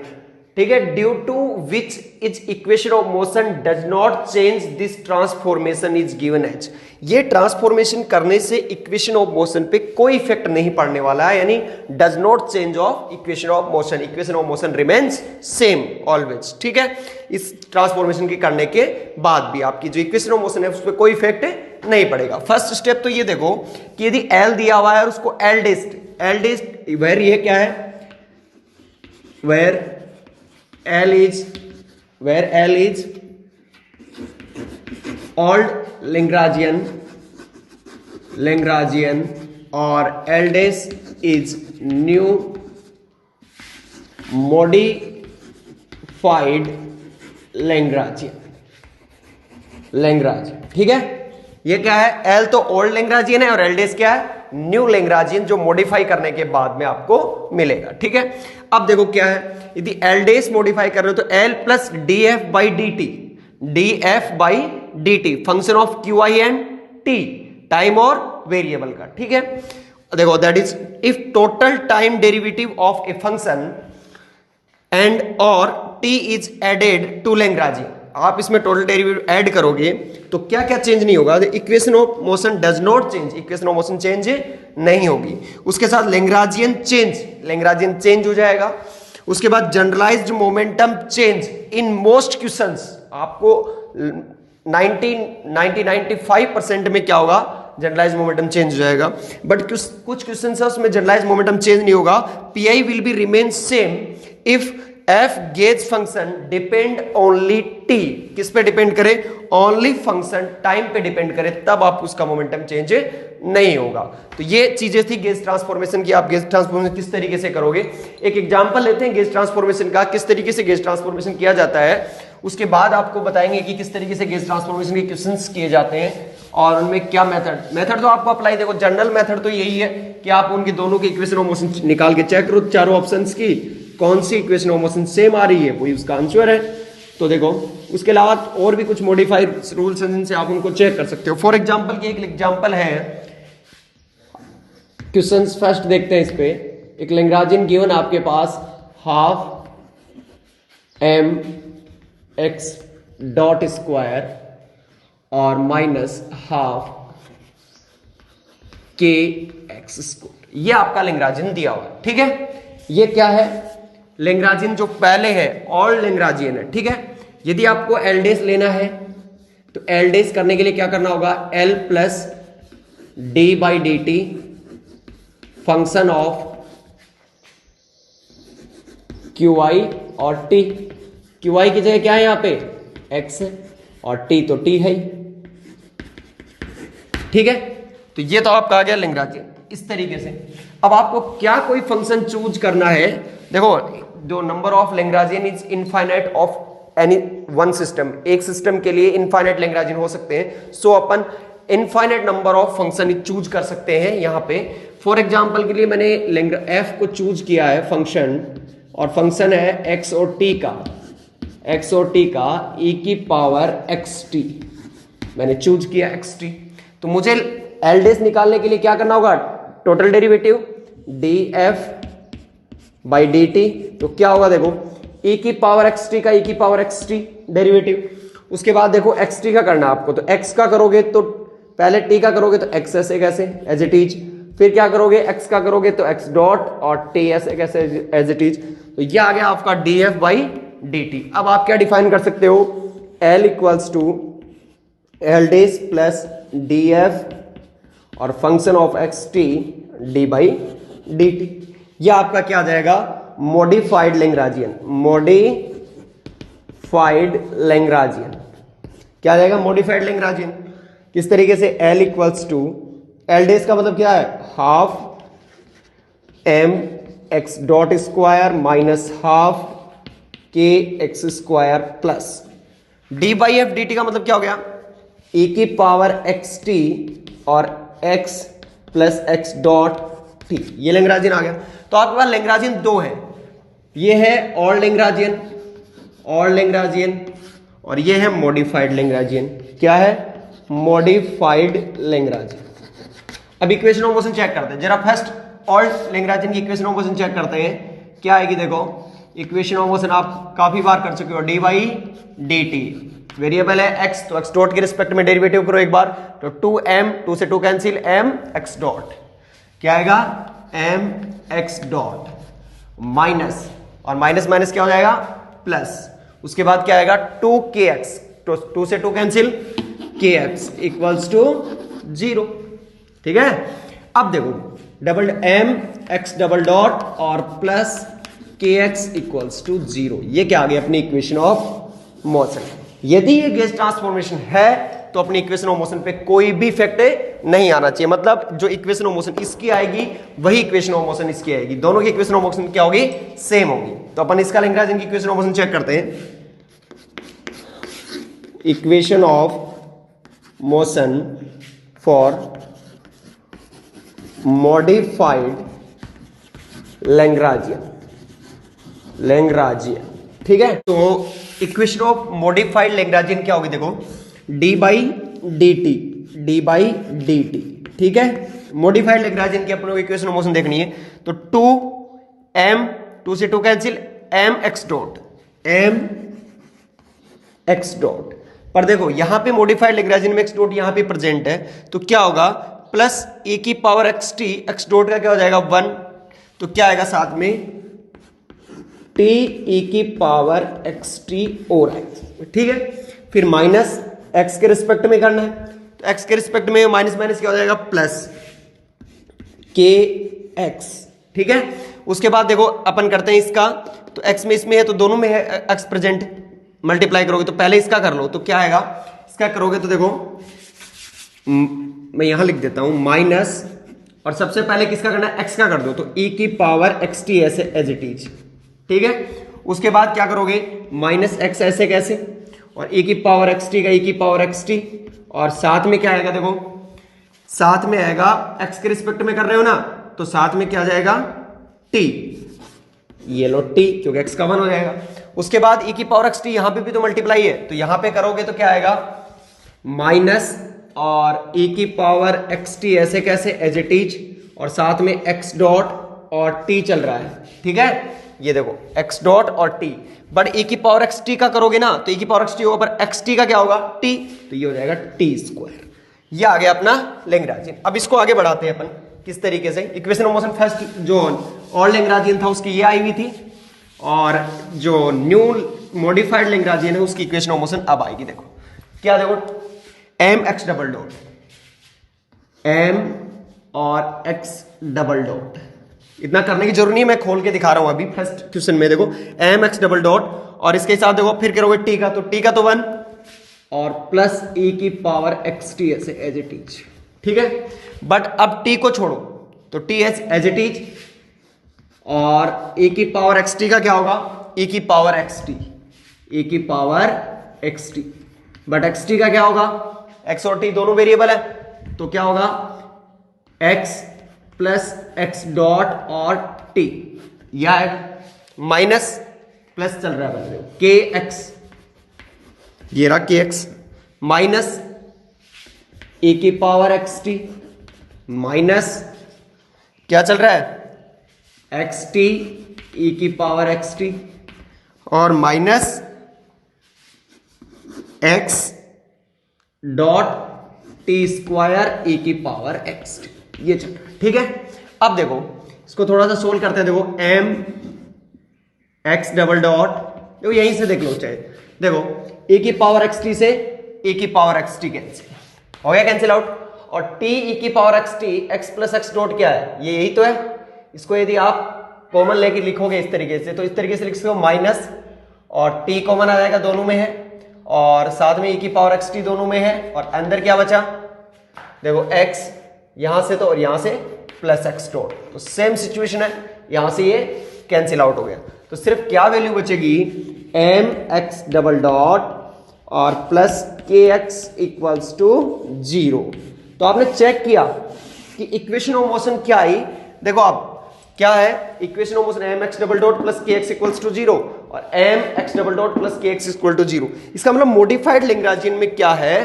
ठीक है, due to which is equation of motion does not change, this transformation is given as. ये ट्रांसफॉर्मेशन करने से इक्वेशन ऑफ मोशन पे कोई इफेक्ट नहीं पड़ने वाला है, यानी does not change of equation of motion, equation of motion remains same always, ठीक है। इस ट्रांसफॉर्मेशन के करने के बाद भी आपकी जो इक्वेशन ऑफ मोशन है उस पर कोई इफेक्ट नहीं पड़ेगा। फर्स्ट स्टेप तो ये देखो कि यदि एल दिया हुआ है और उसको एल डिस्ट वेर, ये क्या है, where L is old Lagrangian और L dash is new modified Lagrangian, Lagrange, ठीक है। ये क्या है, एल तो ओल्ड लैग्रांजियन है और एल डेज क्या है, न्यू लैग्रांजियन, जो मॉडिफाई करने के बाद में आपको मिलेगा, ठीक है। अब देखो क्या है, यदि एल डेज मॉडिफाई कर रहे हो तो L plus d f by d t, d f by d t, function of Q I and t, time और वेरिएबल का, ठीक है। देखो that is if total time derivative of a function and और t is added to Lagrangian, आप इसमें total derivative add करोगे तो क्या क्या चेंज नहीं होगा, equation of motion does not change, equation of motion change नहीं होगी। उसके साथ लैग्रांजियन चेंज हो जाएगा। उसके बाद generalised momentum change in most questions, आपको 95% में क्या होगा, जनरलाइज मोमेंटम चेंज हो जाएगा। बट कुछ क्वेश्चन है उसमें जनरलाइज मोमेंटम चेंज नहीं होगा, pi will be remain same if F gauge function depend only T, किस पे डिपेंड करे, ओनली फंक्शन टाइम पे डिपेंड करे, तब आप उसका मोमेंटम चेंज नहीं होगा। तो ये चीजें थी गेज ट्रांसफॉर्मेशन की। आप गेज ट्रांसफॉर्मेशन किस तरीके से करोगे, एक एग्जांपल लेते हैं गेज ट्रांसफॉर्मेशन का, किस तरीके से गेज ट्रांसफॉर्मेशन किया जाता है। उसके बाद आपको बताएंगे कि किस तरीके से गेज ट्रांसफॉर्मेशन के क्वेश्चंस किए जाते हैं और उनमें क्या मेथड तो आपको अप्लाई, देखो जनरल मेथड तो यही है कि आप उनके दोनों के इक्वेशन ऑफ मोशन निकाल के चेक करो, चारों ऑप्शंस की कौन सी इक्वेशन ऑफ मोशन सेम आ रही है, वही उसका आंसर है। तो देखो उसके अलावा और भी कुछ मॉडिफाइड रूल्स हैं जिनसे आप उनको चेक कर सकते हो। फॉर एग्जांपल की एक एग्जांपल है, क्वेश्चंस फर्स्ट देखते हैं इस पे। एक लैग्रांजियन गिवन आपके पास half M x dot square और माइनस हाफ के एक्स स्क्वायर, ये आपका लैग्रांजियन दिया हुआ है, ठीक है। ये क्या है, लैग्रांजियन जो पहले है ऑल लैग्रांजियन है, ठीक है। यदि आपको एल डेज लेना है तो एल डेज करने के लिए क्या करना होगा, L plus d by d t function of Q I और टी, क्यू आई की जगह क्या है यहां पे एक्स है और टी तो टी है, ठीक है। तो ये तो आपका आ गया लैग्रांजियन इस तरीके से। अब आपको क्या कोई फंक्शन चूज करना है, देखो जो number of Lagrangian is infinite of any one system, एक सिस्टम के लिए इनफाइनाइट लैग्रांजियन हो सकते हैं, सो अपन infinite number of function choose कर सकते हैं यहां पे। फॉर एग्जांपल के लिए मैंने एफ को चूज किया है फंक्शन, और फंक्शन है एक्स और टी का, एक्स और टी का e की पावर एक्स टी, मैंने चूज किया एक्स टी। तो मुझे एल डेज निकालने के लिए क्या करना होगा, total derivative D f by d T, तो क्या होगा देखो e की पावर एक्स टी का e की पावर एक्स टी डेरिवेटिव। उसके बाद देखो एक्स टी का करना आपको, तो x का करोगे तो पहले t का करोगे तो x ऐसे कैसे एज इट इज, फिर क्या करोगे x का करोगे तो x डॉट और t ऐसे कैसे एज इट इज। तो ये आ गया आपका d f by d t. अब आप क्या डिफाइन कर सकते हो, l equals to L dash plus d f और function of x t d by d t. यह आपका क्या आ जाएगा, मॉडिफाइड लैग्रांजियन, मॉडिफाइड लैग्रांजियन क्या आ जाएगा, मॉडिफाइड लैग्रांजियन। किस तरीके से, L equals to L dash का मतलब क्या है, half M x dot square minus half के x square plus d by f d t का मतलब क्या हो गया, e की पावर एक्स टी और x plus x dot t, ये लैग्रांजियन आ गया। तो आपके पास लैग्रांजियन दो है, ये है ऑल लैग्रांजियन, ऑल लैग्रांजियन, और ये है मॉडिफाइड लैग्रांजियन। क्या है, मॉडिफाइड लैग्रांजियन। अब इक्वेशन ऑफ मोशन चेक करते हैं जरा, फर्स्ट ऑल लैग्रांजियन की इक्वेशन ऑफ मोशन चेक करते हैं। क्या आएगी, देखो इक्वेशन ऑफ मोशन आप काफी बार कर चुके हो, D by d T, variable है x, तो x डॉट के रिस्पेक्ट में डेरिवेटिव करो एक बार, तो 2m, 2 से 2 कैंसिल, m x डॉट क्या आएगा, m x डॉट माइनस, और माइनस माइनस क्या हो जाएगा प्लस, उसके बाद क्या आएगा 2kx, तो 2 से 2 कैंसिल, kx इक्वल्स टू 0, ठीक है। अब देखो double m x double dot और प्लस kx इक्वल्स टू 0, ये क्या आ गया अपनी इक्वेशन ऑफ मोशन। यदि ये गेज ट्रांसफॉर्मेशन है तो अपनी इक्वेशन ऑफ मोशन पे कोई भी इफेक्ट नहीं आना चाहिए, मतलब जो इक्वेशन ऑफ मोशन इसकी आएगी वही इक्वेशन ऑफ मोशन इसकी आएगी, दोनों की इक्वेशन ऑफ मोशन क्या होगी, सेम होगी। तो अपन इसका लैग्रांजियन की इक्वेशन ऑफ मोशन चेक करते हैं। Equation of motion for modified Lagrangian, ठीक है। तो इक्वेशन ऑफ मॉडिफाइड लैग्रांजियन क्या होगी, देखो डी बाई डी टी, ठीक है। मॉडिफाइड लैग्रांजियन की अपने इक्वेशन ऑफ मोशन देखनी है, तो 2 से 2 कैंसिल, एम एक्स डॉट पर देखो यहां पे मॉडिफाइड लैग्रांजियन में एक्स डॉट यहां पे प्रेजेंट है, तो क्या होगा प्लस ए की power x T, x dot का क्या हो जाएगा 1, तो क्या आएगा साथ में टी ई की पावर एक्स टी और एक्स, ठीक है। फिर माइनस एक्स के रिस्पेक्ट में करना है, तो एक्स के रिस्पेक्ट में माइनस माइनस क्या हो जाएगा प्लस के एक्स, ठीक है। उसके बाद देखो अपन करते हैं इसका, तो एक्स में इसमें है तो दोनों में है एक्स प्रेजेंट, मल्टीप्लाई करोगे तो पहले इसका कर लो, तो क्या आएगा इसका करोगे तो देखो मैं यहां लिख देता हूं माइनस, और सबसे पहले किसका करना है एक्स का कर दो, तो ई की पावर एक्स टी ऐसे एज इट इज, ठीक है। उसके बाद क्या करोगे माइनस एक्स ऐसे कैसे, और ई की पावर एक्स टी का ई की पावर एक्स टी, और साथ में क्या आएगा देखो साथ में आएगा एक्स के रिस्पेक्ट में कर रहे हो ना, तो साथ में क्या जाएगा टी, ये लो टी क्योंकि एक्स का 1 हो जाएगा। उसके बाद ई की पावर एक्स टी यहां पे भी तो मल्टीप्लाई है, तो यहां पे करोगे तो क्या आएगा माइनस और ई की पावर एक्स टी ऐसे कैसे एज इट इज, और साथ में एक्स डॉट और टी चल रहा है, ठीक है। ये देखो एक्स डॉट और टी, बट ई की पावर एक्स टी का करोगे ना तो ई की पावर एक्स टी होगा, पर एक्स टी का क्या होगा टी, तो ये हो जाएगा टी स्क्वायर। ये आ गया अपना लैग्रांजियन। अब इसको आगे बढ़ाते हैं अपन किस तरीके से, इक्वेशन ऑफ मोशन फर्स्ट जो और लैग्रांजियन था उसकी ये आई हुई थी, और जो न्यू मॉडिफाइड लैग्रांजियन है उसकी इक्वेशन ऑफ मोशन अब आएगी। देखो क्या, देखो M X double dot, M और एक्स डबल डॉट, इतना करने की जरूरत नहीं है, मैं खोल के दिखा रहा हूं अभी फर्स्ट क्वेश्चन में। देखो एम एक्स डबल डॉट, और इसके साथ देखो फिर करोगे टी का, तो टी का तो 1 और प्लस ई की पावर एक्स टी ऐसे एज इट इज, ठीक है। बट अब टी को छोड़ो, तो टी एज इट इज, और ए की पावर एक्स टी का क्या होगा ए की पावर एक्स टी, ए की power x T, but x T का क्या होगा एक्स और टी दोनों वेरिएबल है, तो क्या होगा एक्स प्लस एक्स डॉट और टी, या माइनस प्लस चल रहा है के एक्स, ये रहा के एक्स माइनस ए की पावर एक्स टी, माइनस क्या चल रहा है एक्स टी ई की पावर एक्स टी, और minus x dot t square e की पावर एक्स टी, ये चल रहा है, ठीक है। अब देखो इसको थोड़ा सा सोल्व करते हैं। देखो एम एक्स डबल डॉट, देखो यहीं से देख लो चाहे, देखो ए की पावर एक्स टी से ए की पावर एक्स टी कैंसिल हो गया, कैंसिल आउट, और टी ई की power x T x plus x dot क्या है, ये यही तो है। इसको यदि आप कॉमन लेके लिखोगे इस तरीके से, तो इस तरीके से लिख सकते हो माइनस, और टी कॉमन आ जाएगा दोनों में है, और साथ में ई की पावर एक्स टी दोनों में है, और अंदर क्या बचा देखो एक्स यहां से तो और यहां से प्लस एक्स डॉट, तो सेम सिचुएशन है, यहां से ये कैंसिल आउट हो गया, तो सिर्फ क्या वैल्यू बचेगी एम एक्स डबल डॉट और plus K X equals to 0। तो आपने चेक किया कि इक्वेशन ऑफ मोशन क्या आई, देखो आप क्या है equation of motion M X double dot plus K X equals to 0 और M X double dot plus K X equal to 0। इसका मतलब मॉडिफाइड लैग्रांजियन में क्या है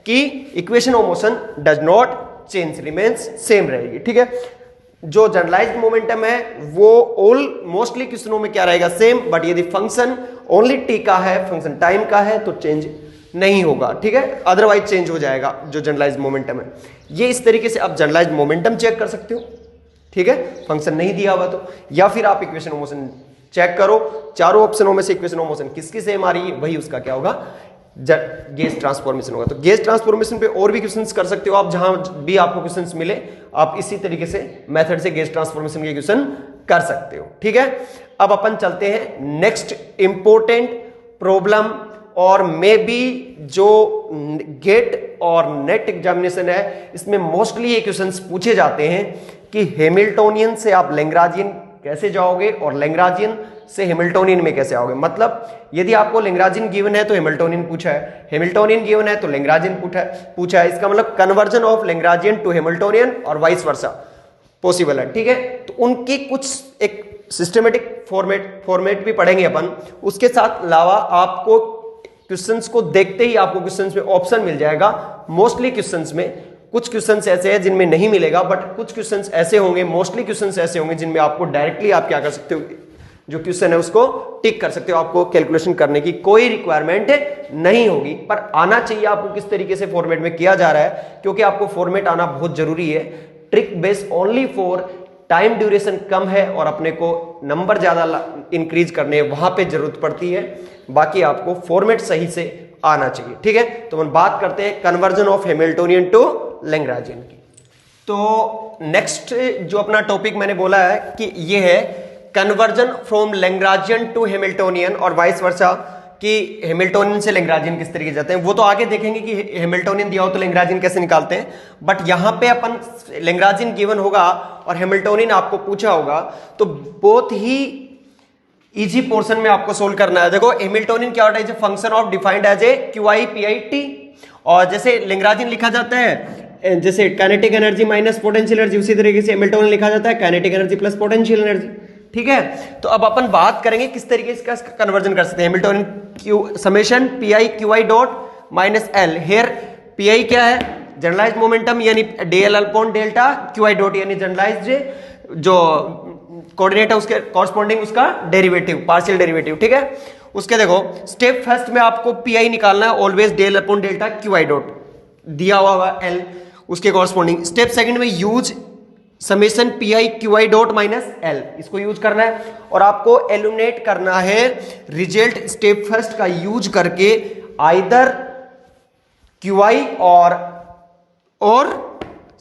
कि equation of motion does not change, remains same रहेगी, ठीक है। जो जनरलाइज्ड मोमेंटम है वो ऑल मोस्टली क्वेश्चनों में क्या रहेगा सेम, बट यदि फंक्शन ओनली टी का है, फंक्शन टाइम का है, तो चेंज नहीं होगा, ठीक है, अदरवाइज चेंज हो जाएगा जो जनरलाइज्ड मोमेंटम है। ये इस तरीके से आप जनरलाइज्ड मोमेंटम चेक कर सकते हो, ठीक है, फंक्शन नहीं दिया हुआ तो, या फिर आप इक्वेशन ऑफ मोशन चेक करो, चारों ऑप्शनों में से इक्वेशन ऑफ मोशन किसकी सेम आ रही है, वही उसका क्या होगा गेज ट्रांसफॉर्मेशन होगा। तो गेज ट्रांसफॉर्मेशन पे और भी क्वेश्चंस कर सकते हो आप, जहां भी आपको क्वेश्चंस मिले आप इसी तरीके से मेथड से गेज ट्रांसफॉर्मेशन के क्वेश्चन कर सकते हो, ठीक है। अब अपन चलते हैं नेक्स्ट इंपॉर्टेंट प्रॉब्लम, और मे बी जो गेट और नेट एग्जामिनेशन है इसमें मोस्टली ये क्वेश्चंस पूछे जाते हैं कि हैमिल्टोनियन से आप लैग्रांजियन कैसे जाओगे, और लैग्रांजियन से हैमिल्टोनियन में कैसे आओगे। मतलब यदि आपको लैग्रांजियन गिवन है तो हैमिल्टोनियन पूछा है, हैमिल्टोनियन गिवन है तो लैग्रांजियन पूछा है। इसका मतलब conversion of Lagrangian to Hamiltonian और वाइस वर्सा पॉसिबल है, ठीक है। तो उनकी कुछ एक सिस्टमेटिक फॉर्मेट भी पढ़ेंगे अपन। उसके साथ अलावा आपको क्वेश्चंस को देखते ही आपको क्वेश्चंस में ऑप्शन मिल जाएगा। मोस्टली क्वेश्चंस में कुछ क्वेश्चंस ऐसे हैं जिनमें नहीं मिलेगा, बट कुछ क्वेश्चंस ऐसे होंगे, मोस्टली क्वेश्चंस ऐसे होंगे जिनमें आपको डायरेक्टली आप क्या कर सकते हो, जो क्वेश्चन है उसको टिक कर सकते हो। आपको कैलकुलेशन करने की कोई रिक्वायरमेंट नहीं होगी, पर आना चाहिए आपको किस तरीके से फॉर्मेट में किया जा रहा है, क्योंकि आपको फॉर्मेट आना बहुत जरूरी है। Trick based only for time duration कम है और अपने को नंबर ज्यादा इंक्रीज करने वहां पे जरूरत पड़ती है। बाकी आपको फॉर्मेट सही से आना चाहिए, ठीक है। तो हम बात करते हैं conversion of Hamiltonian to Lagrangian की। तो नेक्स्ट जो अपना टॉपिक मैंने बोला है कि ये है conversion from Lagrangian to Hamiltonian और वाइस वर्सा, कि हैमिल्टोनियन से लैग्रांजियन किस तरीके जाते हैं। वो तो आगे देखेंगे कि हैमिल्टोनियन दिया हो तो लैग्रांजियन कैसे निकालते हैं, बट यहां पे अपन लैग्रांजियन गिवन होगा और हैमिल्टोनियन आपको पूछा होगा, तो बहुत ही इजी पोर्शन में आपको सोल्व करना है। देखो हैमिल्टोनियन क्या होता है, function of defined as a QI PI T, और जैसे लैग्रांजियन लिखा जाता है जैसे kinetic energy minus potential energy, उसी तरीके से हैमिल्टोनियन लिखा जाता है kinetic energy plus potential energy, ठीक है। तो अब अपन बात करेंगे किस तरीके से इसका कन्वर्जन कर सकते हैं। Hamiltonian summation PI QI dot minus L, here PI क्या है, जनरलाइज्ड मोमेंटम यानी DL upon delta, QI dot यानी जनरलाइज्ड जो कोऑर्डिनेट है उसके कॉरस्पॉन्डिंग उसका डेरिवेटिव, पार्शियल डेरिवेटिव, ठीक है। उसके देखो स्टेप फर्स्ट में आपको PI निकालना है, always del upon delta QI dot दिया हुआ L उसके कॉरस्पॉन्डिंग। स्टेप सेकंड में use summation PI QI dot minus L, इसको यूज करना है और आपको एलिमिनेट करना है रिजल्ट स्टेप फर्स्ट का यूज करके आइदर QI और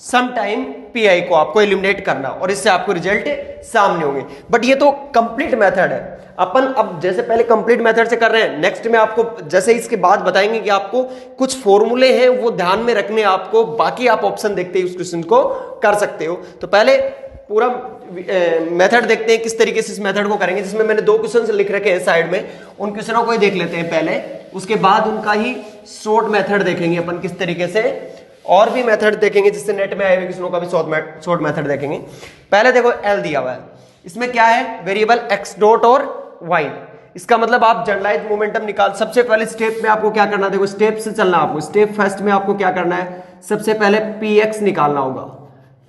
सम टाइम PI को आपको एलिमिनेट करना और इससे आपको रिजल्ट सामने होंगे। बट ये तो कंप्लीट मेथड है, अपन अब जैसे पहले कंप्लीट मेथड से कर रहे हैं, नेक्स्ट में आपको जैसे इसके बाद बताएंगे कि आपको कुछ फॉर्मूले हैं वो ध्यान में रखने आपको, बाकी आप ऑप्शन देखते ही उस क्वेश्चन को कर सकते हो। तो पहले पूरा मेथड देखते हैं किस तरीके से इस मेथड को करेंगे, जिसमें मैंने 2 क्वेश्चन लिख रखे हैं साइड में, उन क्वेश्चनों को ही देख लेते हैं पहले, उसके बाद उनका ही शॉर्ट मेथड देखेंगे अपन किस तरीके से, और भी मेथड देखेंगे जिससे नेट में आए हुए क्वेश्चनों का भी शॉर्ट मेथड देखेंगे। पहले देखो L दिया हुआ है, इसमें क्या है वेरिएबल x डॉट और y, इसका मतलब आप जनरलाइज्ड मोमेंटम निकाल। सबसे पहले स्टेप में आपको क्या करना है, देखो स्टेप से चलना, आपको स्टेप फर्स्ट में आपको क्या करना है, सबसे पहले px निकालना होगा,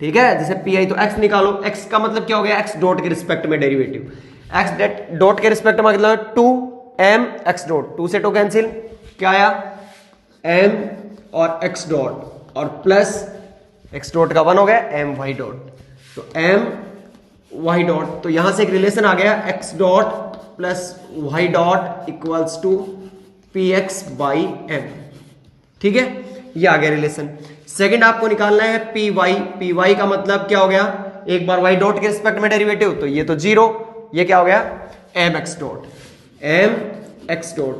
ठीक है। जैसे PI तो x निकालो, x का मतलब क्या हो गया, x डॉट के रिस्पेक्ट में डेरिवेटिव, x डॉट के रिस्पेक्ट में मतलब 2m x डॉट, 2 से 2 कैंसिल, क्या आया m और x डॉट और प्लस x डॉट का 1 हो गया m y डॉट, तो m y डॉट, तो यहां से एक रिलेशन आ गया x dot plus y dot equals to px by m, ठीक है, ये आ गया रिलेशन। सेकंड आपको निकालना है py का मतलब क्या हो गया, एक बार y डॉट के रिस्पेक्ट में डेरिवेटिव, तो ये तो 0, ये क्या हो गया mx डॉट,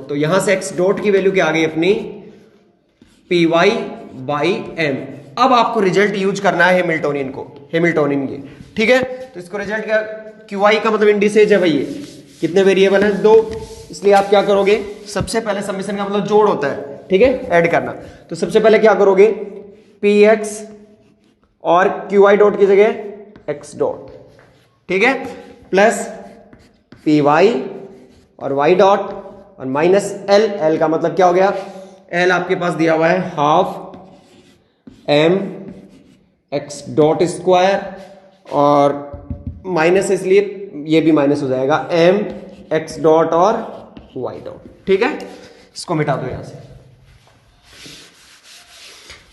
तो यहां से x डॉट की वैल्यू क्या आ गई अपनी py बाई m। अब आपको रिजल्ट यूज करना है हैमिल्टोनियन ये, ठीक है। तो इसको रिजल्ट क्या, QI का मतलब इंडिसेज है भाई, ये कितने वेरिएबल हैं 2, इसलिए आप क्या करोगे, सबसे पहले समेशन का मतलब जोड़ होता है, ठीक है, ऐड करना। तो सबसे पहले क्या करोगे, px और QI डॉट की जगह x डॉट, ठीक है, प्लस py और y डॉट और माइनस L का मतलब क्या हो गया, L आपके पास दिया हुआ है half m x dot square और माइनस, इसलिए ये भी माइनस हो जाएगा m x डॉट और y डॉट, ठीक है। इसको मिटा दो यहां से।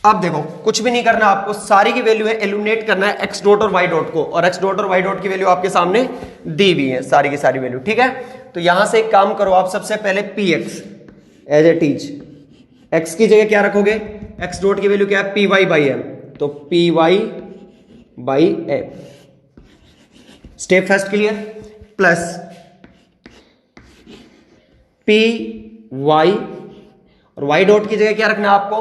अब देखो कुछ भी नहीं करना, आपको सारी की वैल्यू है एलिमिनेट करना है x डॉट और y डॉट को, और x डॉट और y डॉट की वैल्यू आपके सामने दी हुई है सारी की सारी वैल्यू, ठीक है। तो यहां से एक काम करो आप, सबसे पहले px as it is, x की जगह क्या रखोगे, x डॉट की वैल्यू क्या है py बाई m, तो py by m, step first clear, plus py और y डॉट की जगह क्या रखना है आपको,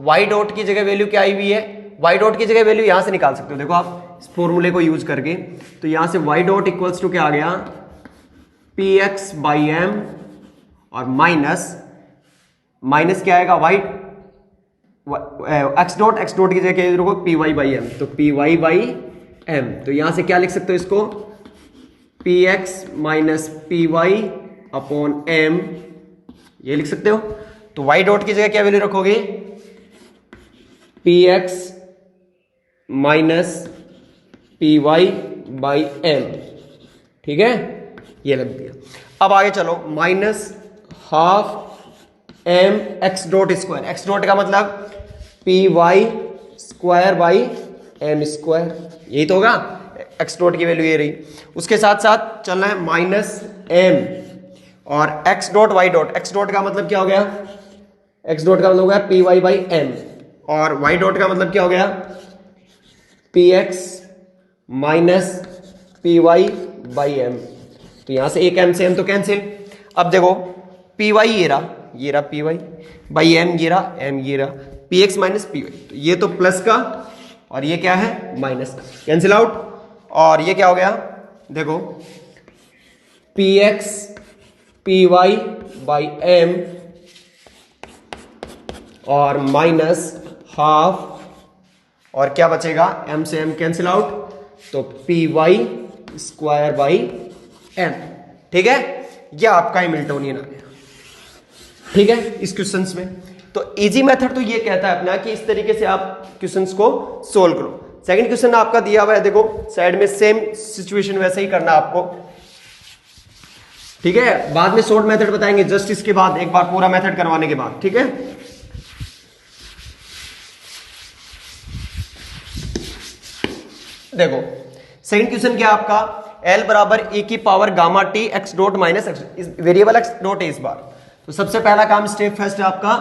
y डॉट की जगह वैल्यू क्या आई हुई है, y डॉट की जगह वैल्यू यहां से निकाल सकते हो, देखो आप इस फॉर्मूले को यूज करके, तो यहां से y डॉट इक्वल्स टू क्या आ गया पी एक्स बाई एम और माइनस क्या आएगा वाई एक्स डॉट की जगह देखो पी वाई बाई एम, तो पी वाई बाई एम, तो यहां से क्या लिख सकते हो इसको P X minus P Y upon M, ये लिख सकते हो। तो वाई डॉट की जगह क्या वैल्यू रखोगे P X minus P Y by M, ठीक है, ये लग दिया। अब आगे चलो, minus half M x dot square, X dot का मतलब P Y square by M square, यही तो होगा, एक्स डॉट की वैल्यू ये रही। उसके साथ साथ चलना है माइनस एम और X dot Y dot, X dot का मतलब क्या हो गया, एक्स डॉट का मतलब हो गया पी वाई बाई एम और वाई डॉट का मतलब क्या हो गया P X minus P Y by M, तो यहां से एक एम से एम तो कैंसिल। अब देखो पी वाई ये रहा पी वाई बाई एम, ये रहा एम, ये रहा P X minus P Y, तो ये तो प्लस का और ये क्या है माइनस का, कैंसिल आउट। और ये क्या हो गया देखो P X P Y by M और माइनस हाफ और क्या बचेगा एम से एम कैंसिल आउट, तो P Y square by M, ठीक है, यह आपका हैमिल्टोनियन आ गया, ठीक है, इस क्वेश्चंस में। तो इजी मेथड तो ये कहता है अपना कि इस तरीके से आप क्वेश्चंस को सोल्व करो। सेकंड क्वेश्चन आपका दिया हुआ है, देखो साइड में सेम सिचुएशन वैसे ही करना आपको, ठीक है, बाद में शॉर्ट मेथड बताएंगे जस्ट इसके बाद, एक बार पूरा मेथड करवाने के बाद, ठीक है। देखो सेकंड क्वेश्चन क्या आपका, L बराबर ए की power gamma T x dot minus x, variable x dot है इस बार। तो सबसे पहला काम स्टेप फर्स्ट है आपका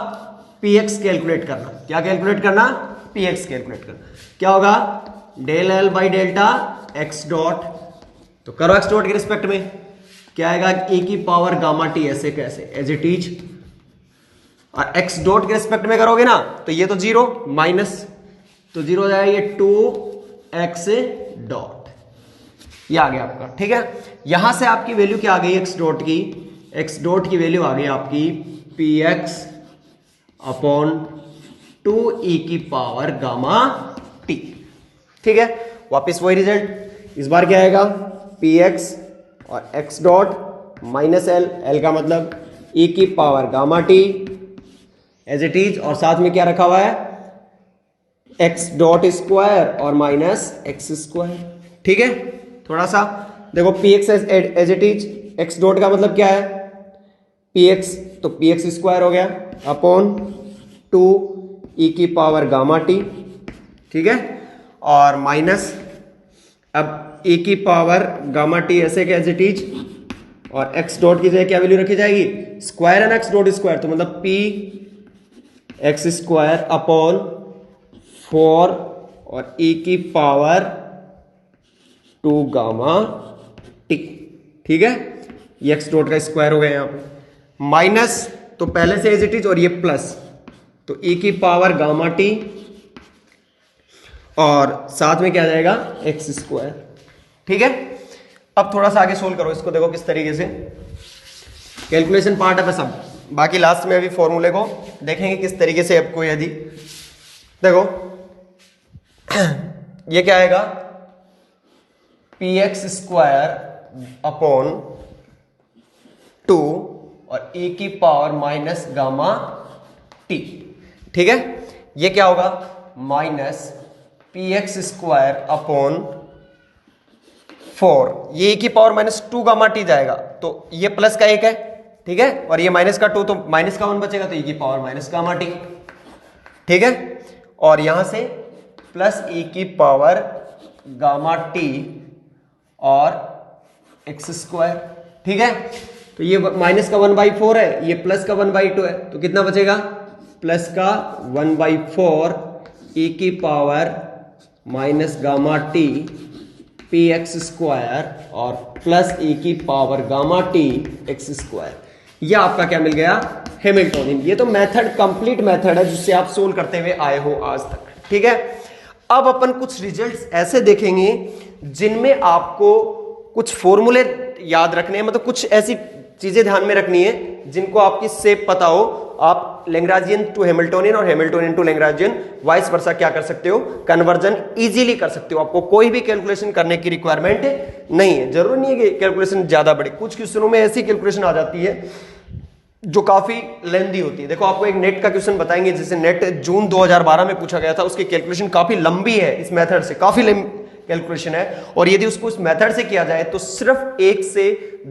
पी एक्स कैलकुलेट करना। क्या कैलकुलेट करना, पी एक्स कैलकुलेट करना। क्या होगा del L by delta X dot, तो करो एक्स डॉट के रिस्पेक्ट में क्या आएगा ए की पावर गामा टी, ऐसे कैसे एज इट इज, और एक्स डॉट के रिस्पेक्ट में करोगे ना तो ये तो जीरो माइनस, तो जीरो हो जाएगा ये टू एक्स डॉट, ये आ गया आपका, ठीक है। यहां से आपकी वैल्यू क्या आ गई एक्स डॉट की वैल्यू आ गई आपकी पी एक्स अपॉन टू ई की पावर गामा टी, ठीक है। वापिस वही रिजल्ट, इस बार क्या आएगा पी एक्स और X dot minus L, L का मतलब ई की power gamma T as it is, और साथ में क्या रखा हुआ है एक्स डॉट स्क्वायर और माइनस एक्स स्क्वायर, ठीक है। थोड़ा सा देखो P X as it is, X dot का मतलब क्या है पी एक्स, तो पी एक्स स्क्वायर हो गया अपॉन टू ई की पावर गामा टी, ठीक है, और माइनस अब ई की पावर गामा टी ऐसे के एज इट इज, और एक्स डॉट की जगह क्या वैल्यू रखी जाएगी square and x dot square, तो मतलब पी एक्स स्क्वायर अपॉन 4 और ई की पावर 2 गामा टी, ठीक है। ये एक्स डॉट का स्क्वायर हो गया यहां पे, माइनस तो पहले से एज इट इज और ये प्लस, तो ई की पावर गामा टी और साथ में क्या जाएगा एक्स स्क्वायर, ठीक है। अब थोड़ा सा आगे सोल्व करो इसको, देखो किस तरीके से, कैलकुलेशन पार्ट है बस, अब बाकी लास्ट में अभी फॉर्मूले को देखेंगे किस तरीके से आपको, यदि देखो ये क्या आएगा पी एक्स स्क्वायर अपॉन 2 और ए की पावर माइनस गामा टी, ठीक है। ये क्या होगा minus P X square upon 4, ये ए की पावर माइनस 2 गामा टी जाएगा, तो ये प्लस का एक है, ठीक है, और ये माइनस का 2, तो माइनस का 1 बचेगा, तो ए की पावर माइनस गामा टी, ठीक है, और यहां से प्लस ए की पावर गामा टी और एक्स स्क्वायर, ठीक है। तो ये माइनस का 1/4 है, ये प्लस का 1/2 है, तो कितना बचेगा प्लस का 1/4 ए की power minus gamma T P X square और प्लस ए की power gamma T x square, ये आपका क्या मिल गया हैमिल्टोनियन। ये तो मेथड कंप्लीट मेथड है जिससे आप सोल्व करते हुए आए हो आज तक, ठीक है। अब अपन कुछ रिजल्ट्स ऐसे देखेंगे जिनमें आपको कुछ फॉर्मूले याद रखने हैं, मतलब कुछ ऐसी चीजें ध्यान में रखनी है जिनको आपकी शेप पता हो, आप लैग्रांजियन टू हैमिल्टोनियन और Hamiltonian to Lagrangian vice versa क्या कर सकते हो, कन्वर्जन इजीली कर सकते हो। आपको कोई भी कैलकुलेशन करने की रिक्वायरमेंट नहीं है, जरूरी नहीं है कि कैलकुलेशन ज्यादा बड़ी, कुछ क्वेश्चनों में ऐसी कैलकुलेशन आ जाती है जो काफी लेंदी होती है। देखो आपको एक नेट का क्वेश्चन बताएंगे, जैसे नेट जून 2012 में पूछा गया था, उसकी कैलकुलेशन काफी लंबी है, इस मेथड से काफी कैलकुलेशन है, और यदि उसको इस मेथड से किया जाए तो सिर्फ 1 से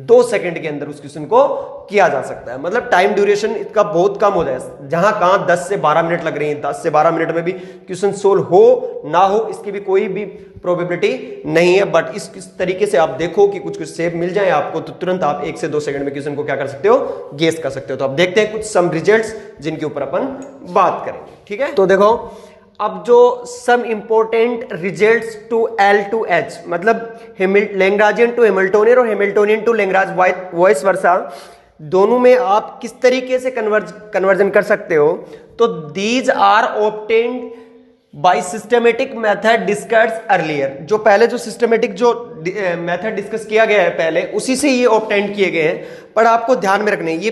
2 सेकंड के अंदर उस क्वेश्चन को किया जा सकता है। मतलब टाइम ड्यूरेशन इसका बहुत कम हो जाए, जहां कहां 10 से 12 मिनट लग रही है, 10 से 12 मिनट में भी क्वेश्चन सोल्व हो ना हो इसकी भी कोई भी प्रोबेबिलिटी नहीं है। बट इस तरीके से आप देखो कि कुछ शेप मिल जाए आपको तो तुरंत आप 1 से 2 सेकंड में क्वेश्चन को क्या कर सकते हो, गेस कर सकते हो। तो अब देखते हैं कुछ सम रिजल्ट्स जिनके ऊपर अपन बात करेंगे, ठीक है। तो देखो अब जो some important results to L to H, मतलब लैग्रांजियन टू हैमिल्टोनियन और Hamiltonian to Lagrange vice versa, दोनों में आप किस तरीके से कन्वर्जन कर सकते हो। तो these are obtained by systematic method discussed earlier, जो पहले जो सिस्टमेटिक जो मेथड डिस्कस किया गया है पहले, उसी से ये ऑब्टेन्ड किए गए हैं। पर आपको ध्यान में रखना है, ये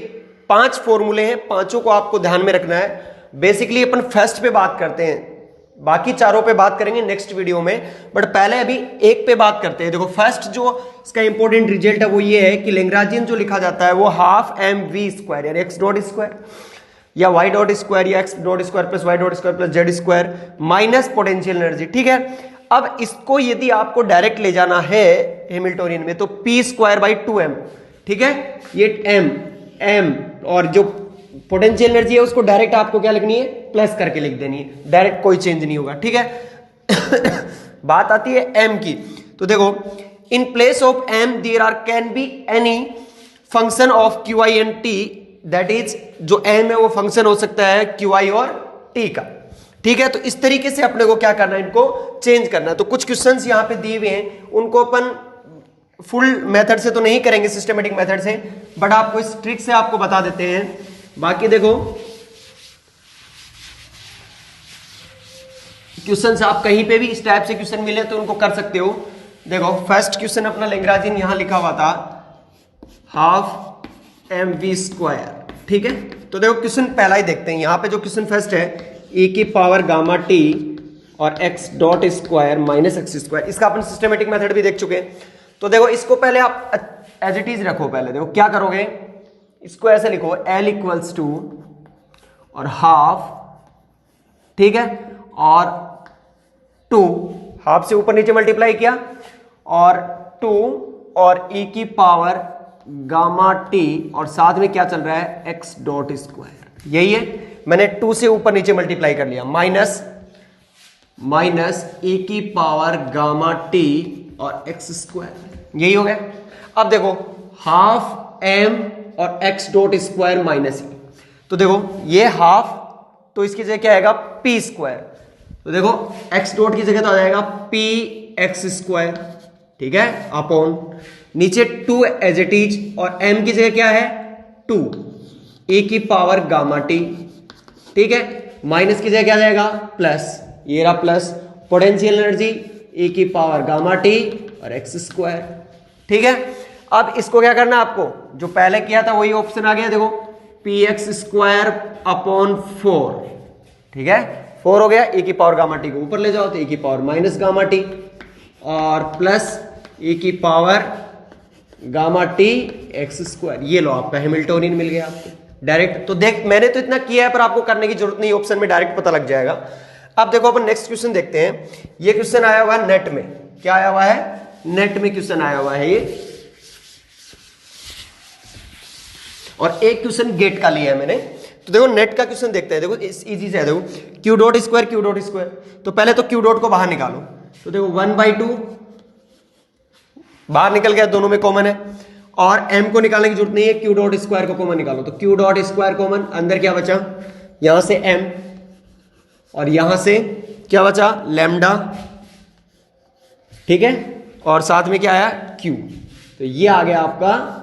5 फॉर्मूले हैं, पांचों को आपको ध्यान में रखना है। बेसिकली अपन फर्स्ट पे बात करते हैं, बाकी चारों पे बात करेंगे नेक्स्ट वीडियो में, बट पहले अभी एक पे बात करते हैं। देखो फर्स्ट जो इसका इंपॉर्टेंट रिजल्ट है वो ये है कि लैग्रांजियन जो लिखा जाता है वो हाफ एम वी स्क्वायर यानी एक्स डॉट स्क्वायर या वाई डॉट स्क्वायर या X dot square plus Y dot square plus Z square minus potential energy, ठीक है। अब इसको यदि आपको डायरेक्ट ले जाना है हैमिल्टोनियन में तो पी स्क्वायर बाई 2m, ठीक है। ये एम और जो पोटेंशियल एनर्जी है उसको डायरेक्ट आपको क्या लिखनी है, प्लस करके लिख देनी है, डायरेक्ट कोई चेंज नहीं होगा, ठीक है। बात आती है एम की, तो देखो in place of M there are can be any function of Q I and T, that is जो एम है वो फंक्शन हो सकता है क्यू आई और टी का, ठीक है। तो इस तरीके से अपने को क्या करना है, इनको चेंज करना है। तो कुछ क्वेश्चंस यहां पे दिए हुए हैं, उनको अपन फुल मेथड से तो नहीं करेंगे, सिस्टमेटिक मेथड से, बट आपको इस ट्रिक से आपको बता देते हैं। बाकी देखो क्वेश्चन आप कहीं पे भी इस टाइप से क्वेश्चन मिले तो उनको कर सकते हो। देखो फर्स्ट क्वेश्चन अपना लैग्रांजियन यहां लिखा हुआ था हाफ एम वी स्क्वायर, ठीक है। तो देखो क्वेश्चन पहला ही देखते हैं, यहां पे जो क्वेश्चन फर्स्ट है e की पावर गामा टी और x dot square minus X square, इसका अपन सिस्टमेटिक मेथड भी देख चुके हैं। तो देखो इसको पहले आप एज इट इज रखो, पहले देखो क्या करोगे, इसको ऐसे लिखो L इक्वल्स टू और हाफ, ठीक है, और 2 हाफ से ऊपर नीचे मल्टीप्लाई किया और 2 और e की पावर गामा टी और साथ में क्या चल रहा है x डॉट स्क्वायर, यही है। मैंने 2 से ऊपर नीचे मल्टीप्लाई कर लिया, माइनस e की पावर गामा टी और x स्क्वायर, यही हो गया। अब देखो हाफ m और x डॉट स्क्वायर माइनस ई, तो देखो ये हाफ तो इसकी जगह क्या आएगा p स्क्वायर, तो देखो x डॉट की जगह तो आ जाएगा p x स्क्वायर, ठीक है, अपॉन नीचे 2 एज इट इज और m की जगह क्या है 2 e की पावर गामा टी, ठीक है, माइनस की जगह क्या आ जाएगा प्लस, ये रहा प्लस पोटेंशियल एनर्जी e की पावर गामा टी और x स्क्वायर, ठीक है। अब इसको क्या करना है आपको, जो पहले किया था वही ऑप्शन आ गया, देखो पी एक्स स्क्वायर अपॉन 4, ठीक है, 4 हो गया, e की पावर गामा टी को ऊपर ले जाओ तो e की पावर माइनस गामा टी और प्लस e की power gamma T x square, ये लो आपका हैमिल्टोनियन मिल गया आपको डायरेक्ट। तो देख मैंने तो इतना किया है पर आपको करने की जरूरत नहीं, ऑप्शन में डायरेक्ट पता लग जाएगा। अब देखो अपन नेक्स्ट क्वेश्चन देखते हैं, ये क्वेश्चन आया हुआ है नेट में, क्या आया हुआ है, नेट में क्वेश्चन आया हुआ है ये, और एक क्वेश्चन गेट का लिया है मैंने। तो देखो नेट का क्वेश्चन देखते हैं, देखो इजी से है, देखो क्यू डॉट स्क्वायर, तो पहले तो क्यू डॉट को बाहर निकालो, तो देखो 1/2 बाहर निकल गया, दोनों में कॉमन है, और m को निकालने की जरूरत नहीं है, क्यू डॉट स्क्वायर को कॉमन निकालो, तो क्यू डॉट स्क्वायर कॉमन, अंदर क्या बचा, यहां से m और यहां से क्या बचा लैम्डा, ठीक है, और साथ में क्या आया q, तो ये आ गया आपका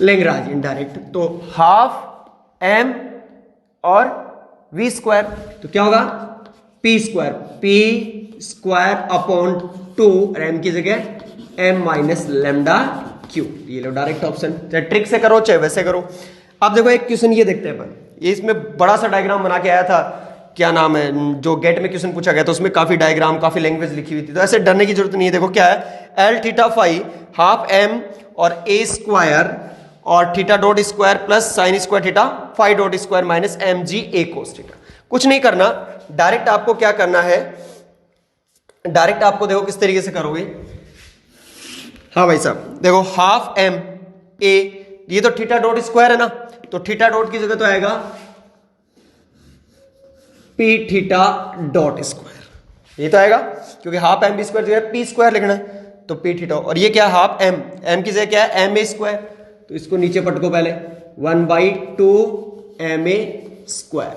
लैग्रांजियन डायरेक्ट। तो हाफ m और v स्क्वायर, तो क्या होगा p स्क्वायर अपॉन 2 और m की जगह m माइनस लेमडा क्यू। ये लो डायरेक्ट ऑप्शन, चाहे ट्रिक से करो चाहे वैसे करो। अब देखो एक क्वेश्चन ये देखते हैं अपन, ये इसमें बड़ा सा डायग्राम बना के आया था, क्या नाम है, जो गेट में क्वेश्चन पूछा गया था उसमें काफी डायग्राम काफी लैंग्वेज लिखी हुई थी, तो ऐसे डरने की जरूरत नहीं है। देखो क्या है, L theta phi half m और ए स्क्वायर और theta dot square plus sine square theta phi dot square minus m g a cos theta. कुछ नहीं करना, डायरेक्ट आपको क्या करना है, डायरेक्ट आपको देखो किस तरीके से करोगे। हाँ भाई साहब देखो, हाफ एम ए, ये तो थीटा डॉट स्क्वायर है ना, तो थीटा डॉट की जगह तो आएगा पी थीटा डॉट स्क्वायर, ये तो आएगा क्योंकि हाफ एम बी स्क्वायर जगह पी स्क्वायर लिखना है, तो पी थीटा। और ये क्या, हाफ एम, एम की जगह क्या है, एम ए स्क्वायर, तो इसको नीचे पटको पहले 1/2 एम ए स्क्वायर,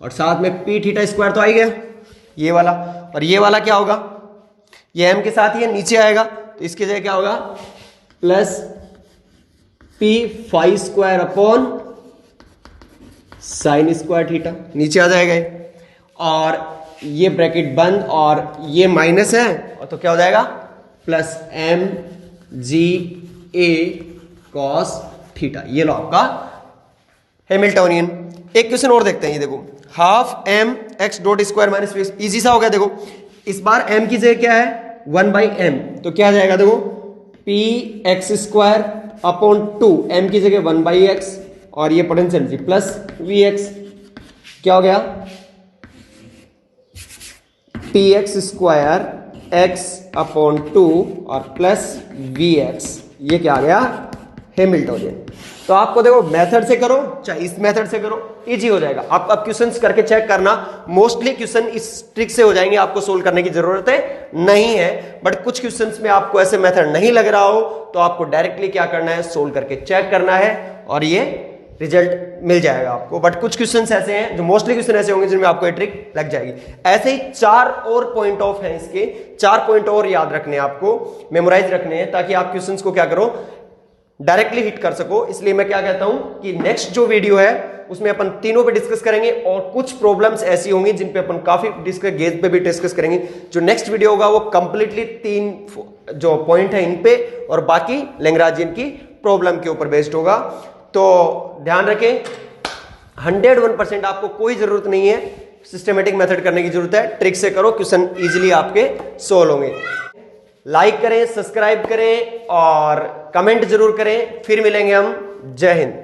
और साथ में पी थीटा स्क्वायर तो आ ही गया ये वाला, और ये वाला क्या होगा, ये एम के साथ ही है नीचे आएगा, तो इसकी जगह क्या होगा plus P phi square upon sine square theta, नीचे आ जाएगा ये, और ये ब्रैकेट बंद और ये माइनस है, और तो क्या हो जाएगा प्लस एम जी ए कॉस थीटा। ये लो आपका हैमिल्टोनियन। एक क्वेश्चन और देखते हैं, ये देखो, half M x dot square minus B, easy सा हो गया। देखो इस बार m की जगह क्या है 1/m, तो क्या आ जाएगा देखो P X square upon 2, m की जगह 1/x और ये potential G plus V X, क्या हो गया P X square X upon 2 और प्लस वी एक्स, ये क्या आ गया हैमिल्टोनियन। तो आपको देखो मेथड से करो चाहे इस मेथड से करो, इजी हो जाएगा। आप अब क्वेश्चंस करके चेक करना, मोस्टली क्वेश्चन इस ट्रिक से हो जाएंगे, आपको सोल्व करने की जरूरत है नहीं है। बट कुछ क्वेश्चंस में आपको ऐसे मेथड नहीं लग रहा हो तो आपको डायरेक्टली क्या करना है, सोल्व करके चेक करना है और ये रिजल्ट मिल जाएगा आपको। बट कुछ क्वेश्चंस ऐसे हैं जो मोस्टली क्वेश्चन ऐसे होंगे जिनमें आपको ये ट्रिक लग जाएगी। ऐसे ही 4 और पॉइंट ऑफ हैं इसके, 4 पॉइंट और याद रखने हैं आपको, मेमोराइज रखने हैं, ताकि आप क्वेश्चंस को क्या करो डायरेक्टली हिट कर सको। इसलिए मैं क्या कहता हूं कि नेक्स्ट जो वीडियो है उसमें अपन तीनों पे डिस्कस करेंगे, और कुछ प्रॉब्लम्स ऐसी होंगी जिन पे अपन काफी डिस्कस, गेज पे भी डिस्कस करेंगे। जो नेक्स्ट वीडियो होगा वो कंप्लीटली 3 जो पॉइंट है इन पे और बाकी लैग्रांजियन की प्रॉब्लम के ऊपर बेस्ड होगा। तो ध्यान रखें 101% आपको कोई जरूरत नहीं है सिस्टमेटिक मेथड करने की, जरूरत है ट्रिक से करो, क्वेश्चन इजीली आपके सोल्व होंगे। लाइक करें, सब्सक्राइब करें और कमेंट जरूर करें। फिर मिलेंगे हम। जय हिंद।